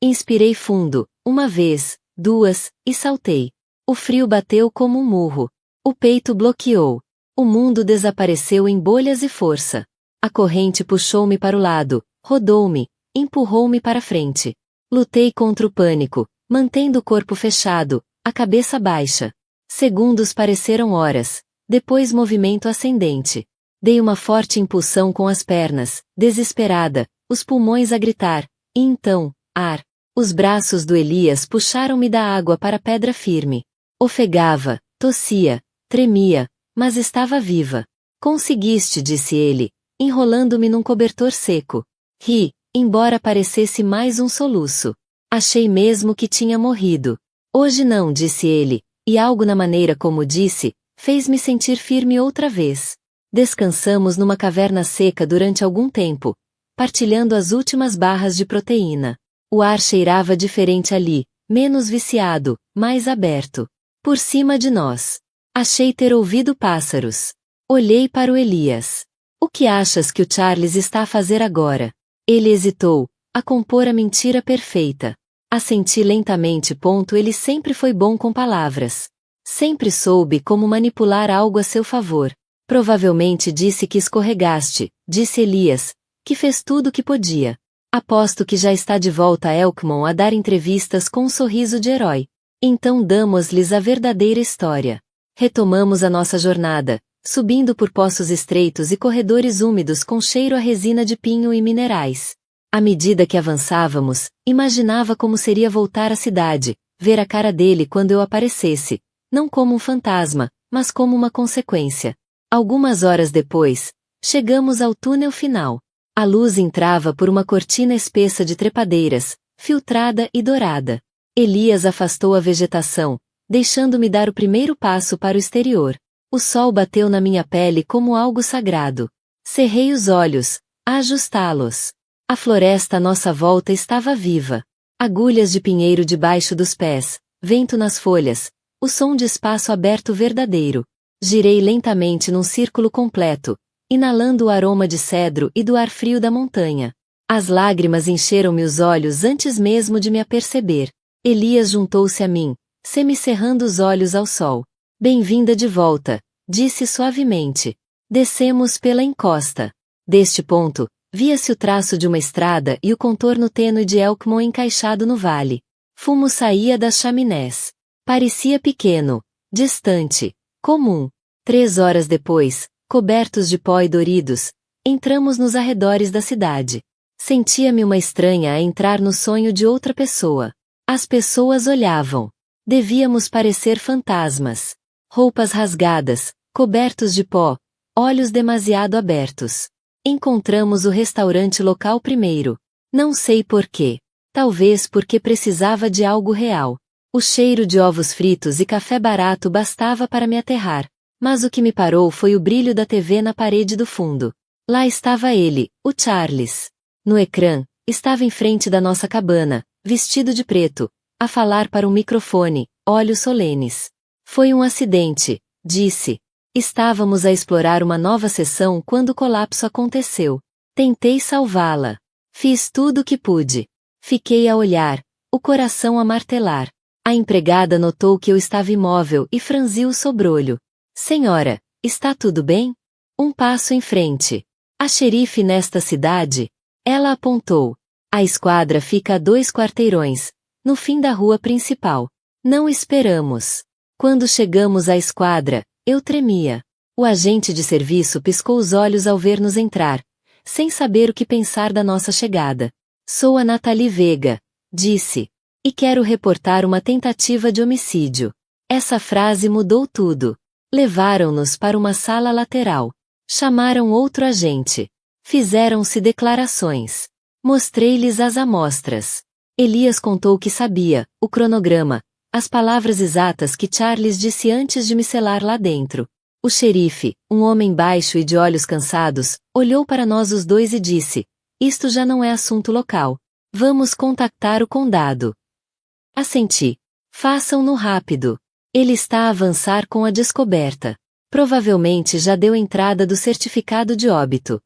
Inspirei fundo, uma vez, duas, e saltei. O frio bateu como um murro. O peito bloqueou. O mundo desapareceu em bolhas e força. A corrente puxou-me para o lado, rodou-me, empurrou-me para frente. Lutei contra o pânico, mantendo o corpo fechado, a cabeça baixa. Segundos pareceram horas, depois movimento ascendente. Dei uma forte impulsão com as pernas, desesperada, os pulmões a gritar, e então, ar. Os braços do Elias puxaram-me da água para a pedra firme. Ofegava, tossia, tremia, mas estava viva. Conseguiste, disse ele, enrolando-me num cobertor seco. Ri, embora parecesse mais um soluço. Achei mesmo que tinha morrido. Hoje não, disse ele, e algo na maneira como disse, fez-me sentir firme outra vez. Descansamos numa caverna seca durante algum tempo, partilhando as últimas barras de proteína. O ar cheirava diferente ali, menos viciado, mais aberto. Por cima de nós. Achei ter ouvido pássaros. Olhei para o Elias. O que achas que o Charles está a fazer agora? Ele hesitou, a compor a mentira perfeita. Assenti lentamente. Ele sempre foi bom com palavras. Sempre soube como manipular algo a seu favor. Provavelmente disse que escorregaste, disse Elias, que fez tudo o que podia. Aposto que já está de volta a Elkmon a dar entrevistas com um sorriso de herói. Então damos-lhes a verdadeira história. Retomamos a nossa jornada, subindo por poços estreitos e corredores úmidos com cheiro a resina de pinho e minerais. À medida que avançávamos, imaginava como seria voltar à cidade, ver a cara dele quando eu aparecesse, não como um fantasma, mas como uma consequência. Algumas horas depois, chegamos ao túnel final. A luz entrava por uma cortina espessa de trepadeiras, filtrada e dourada. Elias afastou a vegetação, deixando-me dar o primeiro passo para o exterior. O sol bateu na minha pele como algo sagrado. Cerrei os olhos, a ajustá-los. A floresta à nossa volta estava viva. Agulhas de pinheiro debaixo dos pés, vento nas folhas, o som de espaço aberto verdadeiro. Girei lentamente num círculo completo, inalando o aroma de cedro e do ar frio da montanha. As lágrimas encheram-me os olhos antes mesmo de me aperceber. Elias juntou-se a mim, semicerrando os olhos ao sol. Bem-vinda de volta, disse suavemente. Descemos pela encosta. Deste ponto, via-se o traço de uma estrada e o contorno tênue de Elkmon encaixado no vale. Fumo saía das chaminés. Parecia pequeno, distante, comum. 3 horas depois, cobertos de pó e doridos, entramos nos arredores da cidade. Sentia-me uma estranha a entrar no sonho de outra pessoa. As pessoas olhavam. Devíamos parecer fantasmas. Roupas rasgadas, cobertos de pó, olhos demasiado abertos. Encontramos o restaurante local primeiro. Não sei porquê. Talvez porque precisava de algo real. O cheiro de ovos fritos e café barato bastava para me aterrar. Mas o que me parou foi o brilho da TV na parede do fundo. Lá estava ele, o Charles. No ecrã, estava em frente da nossa cabana, vestido de preto, a falar para um microfone, olhos solenes. Foi um acidente, disse. Estávamos a explorar uma nova seção quando o colapso aconteceu. Tentei salvá-la. Fiz tudo o que pude. Fiquei a olhar, o coração a martelar. A empregada notou que eu estava imóvel e franziu o sobrolho. Senhora, está tudo bem? Um passo em frente. A xerife nesta cidade? Ela apontou. A esquadra fica a 2 quarteirões, no fim da rua principal. Não esperamos. Quando chegamos à esquadra, eu tremia. O agente de serviço piscou os olhos ao ver-nos entrar, sem saber o que pensar da nossa chegada. Sou a Nathalie Vega, disse. E quero reportar uma tentativa de homicídio. Essa frase mudou tudo. Levaram-nos para uma sala lateral. Chamaram outro agente. Fizeram-se declarações. Mostrei-lhes as amostras. Elias contou o que sabia, o cronograma, As palavras exatas que Charles disse antes de me selar lá dentro. O xerife, um homem baixo e de olhos cansados, olhou para nós os dois e disse: isto já não é assunto local. Vamos contactar o condado. Assenti. Façam-no rápido. Ele está a avançar com a descoberta. Provavelmente já deu entrada do certificado de óbito.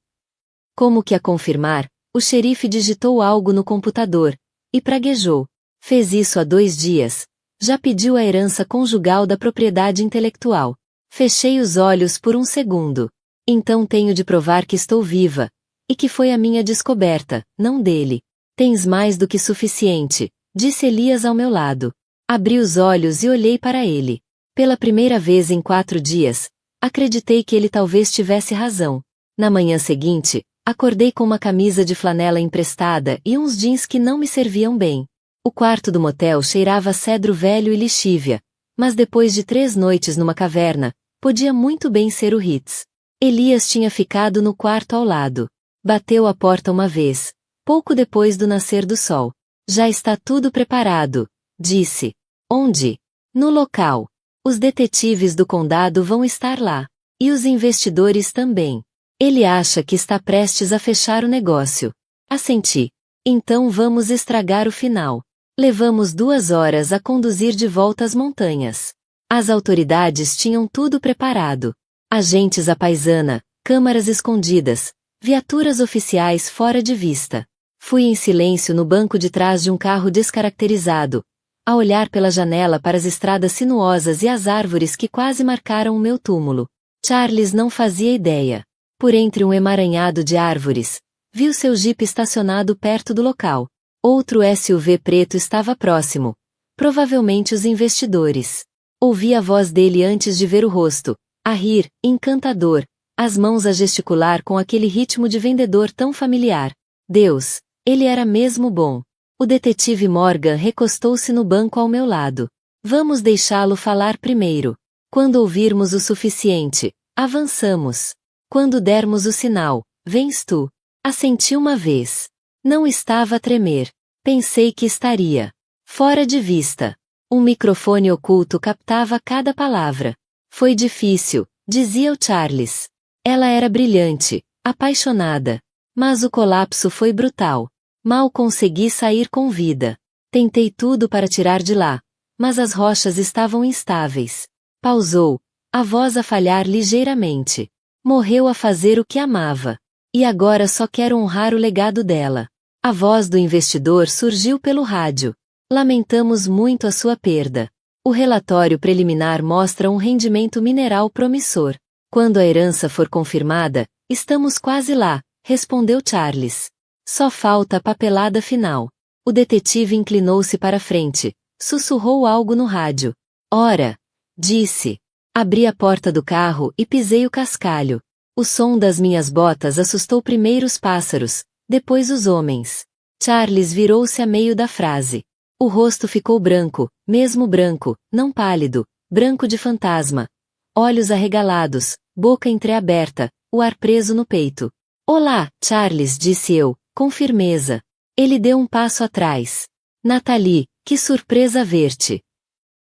Como que a confirmar, o xerife digitou algo no computador e praguejou. Fez isso há 2 dias. Já pediu a herança conjugal da propriedade intelectual. Fechei os olhos por um segundo. Então tenho de provar que estou viva. E que foi a minha descoberta, não dele. Tens mais do que suficiente, disse Elias ao meu lado. Abri os olhos e olhei para ele. Pela primeira vez em 4 dias, acreditei que ele talvez tivesse razão. Na manhã seguinte, acordei com uma camisa de flanela emprestada e uns jeans que não me serviam bem. O quarto do motel cheirava a cedro velho e lixívia, mas depois de 3 noites numa caverna, podia muito bem ser o Ritz. Elias tinha ficado no quarto ao lado. Bateu a porta uma vez, pouco depois do nascer do sol. Já está tudo preparado, disse. Onde? No local. Os detetives do condado vão estar lá. E os investidores também. Ele acha que está prestes a fechar o negócio. Assenti. Então vamos estragar o final. Levamos 2 horas a conduzir de volta às montanhas. As autoridades tinham tudo preparado. Agentes à paisana, câmaras escondidas, viaturas oficiais fora de vista. Fui em silêncio no banco de trás de um carro descaracterizado, a olhar pela janela para as estradas sinuosas e as árvores que quase marcaram o meu túmulo. Charles não fazia ideia. Por entre um emaranhado de árvores, viu seu jipe estacionado perto do local. Outro SUV preto estava próximo. Provavelmente os investidores. Ouvi a voz dele antes de ver o rosto. A rir, encantador. As mãos a gesticular com aquele ritmo de vendedor tão familiar. Deus, ele era mesmo bom. O detetive Morgan recostou-se no banco ao meu lado. Vamos deixá-lo falar primeiro. Quando ouvirmos o suficiente, avançamos. Quando dermos o sinal, vens tu. Assenti uma vez. Não estava a tremer. Pensei que estaria fora de vista. Um microfone oculto captava cada palavra. Foi difícil, dizia o Charles. Ela era brilhante, apaixonada. Mas o colapso foi brutal. Mal consegui sair com vida. Tentei tudo para tirar de lá, mas as rochas estavam instáveis. Pausou, a voz a falhar ligeiramente. Morreu a fazer o que amava. E agora só quero honrar o legado dela. A voz do investidor surgiu pelo rádio. Lamentamos muito a sua perda. O relatório preliminar mostra um rendimento mineral promissor. Quando a herança for confirmada, estamos quase lá, respondeu Charles. Só falta a papelada final. O detetive inclinou-se para frente, sussurrou algo no rádio. Ora, disse. Abri a porta do carro e pisei o cascalho. O som das minhas botas assustou primeiro os pássaros, depois os homens. Charles virou-se a meio da frase. O rosto ficou branco, mesmo branco, não pálido, branco de fantasma. Olhos arregalados, boca entreaberta, o ar preso no peito. Olá, Charles, disse eu, com firmeza. Ele deu um passo atrás. Nathalie, que surpresa ver-te.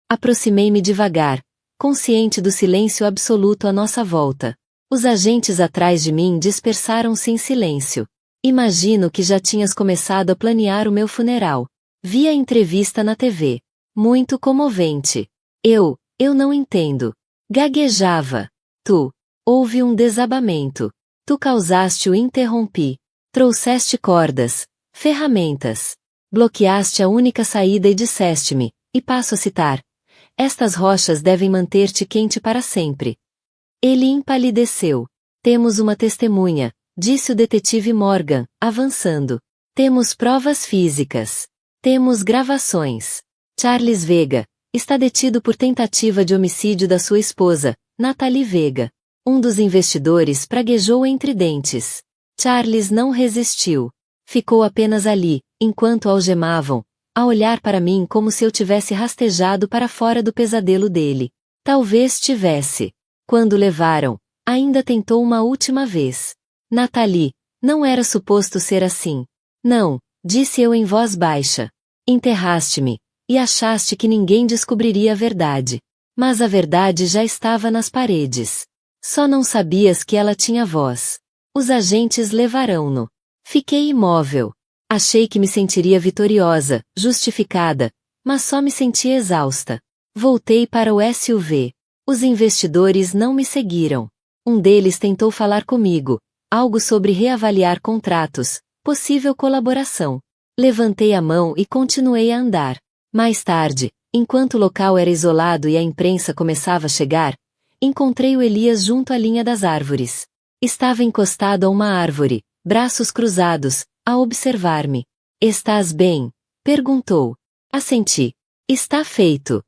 Aproximei-me devagar, consciente do silêncio absoluto à nossa volta. Os agentes atrás de mim dispersaram-se em silêncio. Imagino que já tinhas começado a planear o meu funeral. Vi a entrevista na TV. Muito comovente. Eu não entendo. Gaguejava. Tu. Houve um desabamento. Tu causaste o interrompi. Trouxeste cordas, ferramentas. Bloqueaste a única saída e disseste-me, e passo a citar: estas rochas devem manter-te quente para sempre. Ele empalideceu. Temos uma testemunha, disse o detetive Morgan, avançando. Temos provas físicas. Temos gravações. Charles Vega está detido por tentativa de homicídio da sua esposa, Nathalie Vega. Um dos investidores praguejou entre dentes. Charles não resistiu. Ficou apenas ali, enquanto algemavam, a olhar para mim como se eu tivesse rastejado para fora do pesadelo dele. Talvez tivesse. Quando levaram, ainda tentou uma última vez. Nathalie, não era suposto ser assim. Não, disse eu em voz baixa. Enterraste-me, e achaste que ninguém descobriria a verdade. Mas a verdade já estava nas paredes. Só não sabias que ela tinha voz. Os agentes levarão-no. Fiquei imóvel. Achei que me sentiria vitoriosa, justificada, mas só me senti exausta. Voltei para o SUV. Os investidores não me seguiram. Um deles tentou falar comigo, algo sobre reavaliar contratos, possível colaboração. Levantei a mão e continuei a andar. Mais tarde, enquanto o local era isolado e a imprensa começava a chegar, encontrei o Elias junto à linha das árvores. Estava encostado a uma árvore, braços cruzados, a observar-me. "Estás bem?" perguntou. Assenti. "Está feito."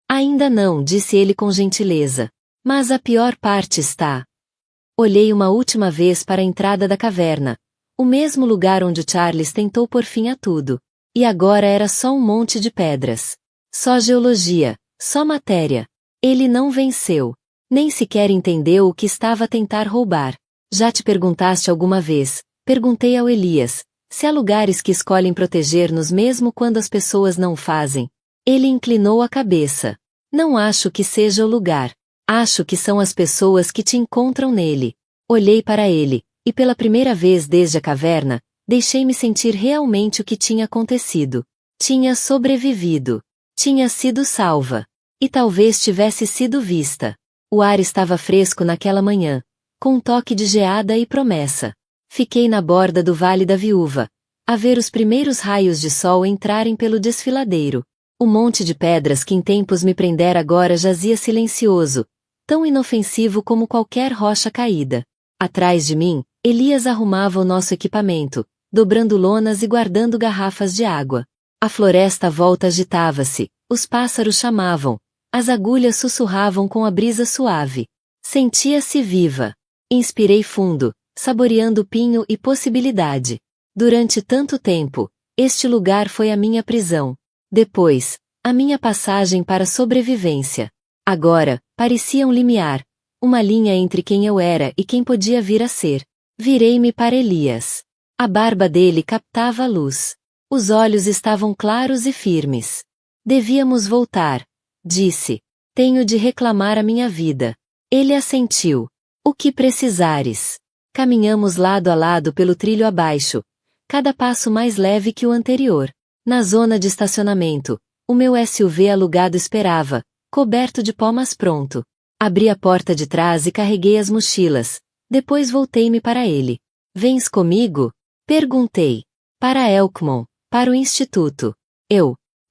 "Ainda não", disse ele com gentileza. "Mas a pior parte está." Olhei uma última vez para a entrada da caverna, o mesmo lugar onde Charles tentou pôr fim a tudo. E agora era só um monte de pedras. Só geologia, só matéria. Ele não venceu. Nem sequer entendeu o que estava a tentar roubar. "Já te perguntaste alguma vez?" Perguntei ao Elias. "Se há lugares que escolhem proteger-nos mesmo quando as pessoas não o fazem?" Ele inclinou a cabeça. "Não acho que seja o lugar. Acho que são as pessoas que te encontram nele." Olhei para ele, e pela primeira vez desde a caverna, deixei-me sentir realmente o que tinha acontecido. Tinha sobrevivido. Tinha sido salva. E talvez tivesse sido vista. O ar estava fresco naquela manhã, com um toque de geada e promessa. Fiquei na borda do Vale da Viúva, a ver os primeiros raios de sol entrarem pelo desfiladeiro. O monte de pedras que em tempos me prendera agora jazia silencioso, tão inofensivo como qualquer rocha caída. Atrás de mim, Elias arrumava o nosso equipamento, dobrando lonas e guardando garrafas de água. A floresta à volta agitava-se, os pássaros chamavam, as agulhas sussurravam com a brisa suave. Sentia-se viva. Inspirei fundo, saboreando pinho e possibilidade. Durante tanto tempo, este lugar foi a minha prisão. Depois, a minha passagem para a sobrevivência. Agora, parecia um limiar, uma linha entre quem eu era e quem podia vir a ser. Virei-me para Elias. A barba dele captava a luz. Os olhos estavam claros e firmes. "Devíamos voltar", disse. "Tenho de reclamar a minha vida." Ele assentiu. "O que precisares." Caminhamos lado a lado pelo trilho abaixo, cada passo mais leve que o anterior. Na zona de estacionamento, o meu SUV alugado esperava, coberto de pó mas pronto. Abri a porta de trás e carreguei as mochilas. Depois voltei-me para ele. "Vens comigo?" perguntei. "Para Elkmont, para o instituto."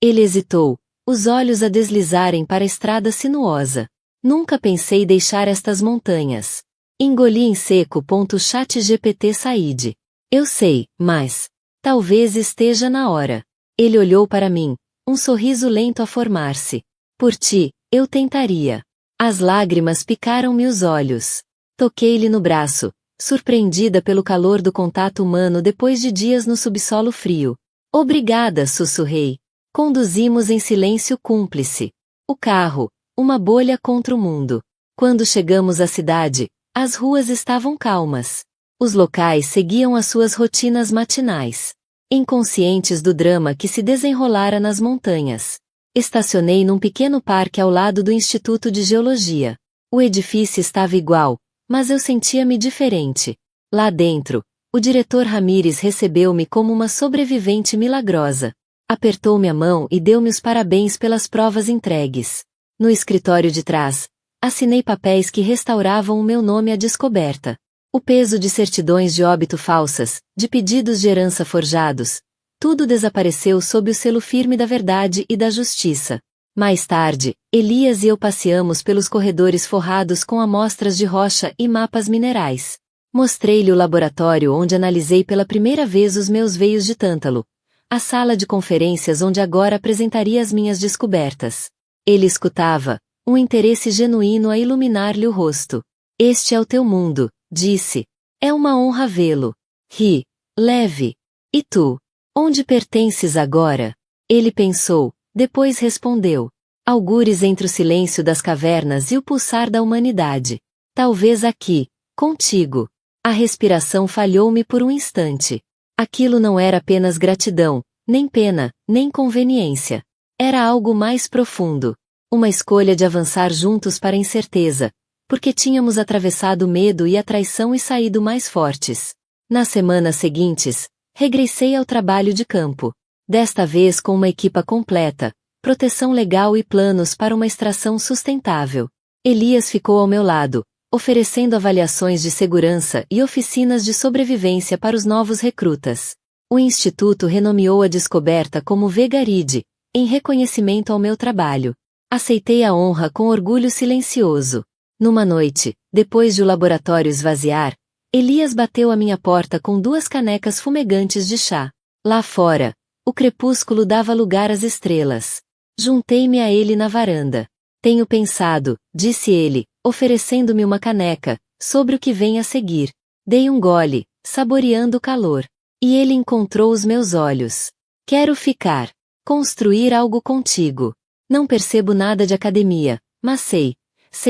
Ele hesitou, os olhos a deslizarem para a estrada sinuosa. "Nunca pensei deixar estas montanhas." Engoli em seco. ChatGPT Said. "Eu sei, mas talvez esteja na hora." Ele olhou para mim, um sorriso lento a formar-se. "Por ti, eu tentaria." As lágrimas picaram-me os olhos. Toquei-lhe no braço, surpreendida pelo calor do contato humano depois de dias no subsolo frio. "Obrigada", sussurrei. Conduzimos em silêncio cúmplice. O carro, uma bolha contra o mundo. Quando chegamos à cidade, as ruas estavam calmas. Os locais seguiam as suas rotinas matinais, inconscientes do drama que se desenrolara nas montanhas. Estacionei num pequeno parque ao lado do Instituto de Geologia. O edifício estava igual, mas eu sentia-me diferente. Lá dentro, o diretor Ramírez recebeu-me como uma sobrevivente milagrosa. Apertou-me a mão e deu-me os parabéns pelas provas entregues. No escritório de trás, assinei papéis que restauravam o meu nome à descoberta. O peso de certidões de óbito falsas, de pedidos de herança forjados, tudo desapareceu sob o selo firme da verdade e da justiça. Mais tarde, Elias e eu passeamos pelos corredores forrados com amostras de rocha e mapas minerais. Mostrei-lhe o laboratório onde analisei pela primeira vez os meus veios de tântalo, a sala de conferências onde agora apresentaria as minhas descobertas. Ele escutava, um interesse genuíno a iluminar-lhe o rosto. "Este é o teu mundo", disse. "É uma honra vê-lo." Ri. Leve. "E tu? Onde pertences agora?" Ele pensou, depois respondeu. "Algures entre o silêncio das cavernas e o pulsar da humanidade. Talvez aqui, contigo." A respiração falhou-me por um instante. Aquilo não era apenas gratidão, nem pena, nem conveniência. Era algo mais profundo. Uma escolha de avançar juntos para a incerteza, porque tínhamos atravessado o medo e a traição e saído mais fortes. Nas semanas seguintes, regressei ao trabalho de campo. Desta vez com uma equipa completa, proteção legal e planos para uma extração sustentável. Elias ficou ao meu lado, oferecendo avaliações de segurança e oficinas de sobrevivência para os novos recrutas. O Instituto renomeou a descoberta como Vegaride, em reconhecimento ao meu trabalho. Aceitei a honra com orgulho silencioso. Numa noite, depois de o laboratório esvaziar, Elias bateu à minha porta com 2 canecas fumegantes de chá. Lá fora, o crepúsculo dava lugar às estrelas. Juntei-me a ele na varanda. Tenho pensado, disse ele, oferecendo-me uma caneca, sobre o que vem a seguir. Dei um gole, saboreando o calor. E ele encontrou os meus olhos. Quero ficar. Construir algo contigo. Não percebo nada de academia, mas sei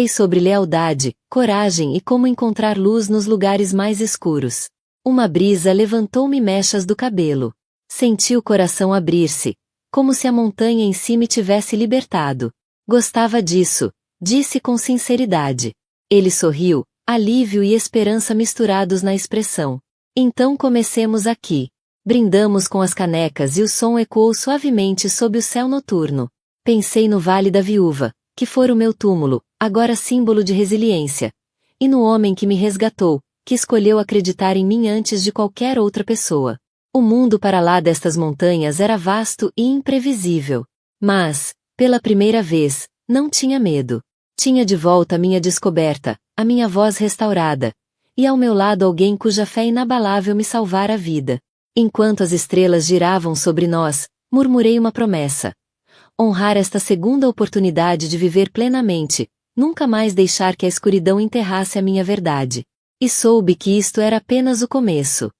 sobre lealdade, coragem e como encontrar luz nos lugares mais escuros. Uma brisa levantou-me mechas do cabelo. Senti o coração abrir-se, como se a montanha em si me tivesse libertado. Gostava disso, disse com sinceridade. Ele sorriu, alívio e esperança misturados na expressão. Então comecemos aqui. Brindamos com as canecas e o som ecoou suavemente sob o céu noturno. Pensei no Vale da Viúva, que fora o meu túmulo, agora símbolo de resiliência. E no homem que me resgatou, que escolheu acreditar em mim antes de qualquer outra pessoa. O mundo para lá destas montanhas era vasto e imprevisível. Mas, pela primeira vez, não tinha medo. Tinha de volta a minha descoberta, a minha voz restaurada, e ao meu lado alguém cuja fé inabalável me salvara a vida. Enquanto as estrelas giravam sobre nós, murmurei uma promessa. Honrar esta segunda oportunidade de viver plenamente, nunca mais deixar que a escuridão enterrasse a minha verdade. E soube que isto era apenas o começo.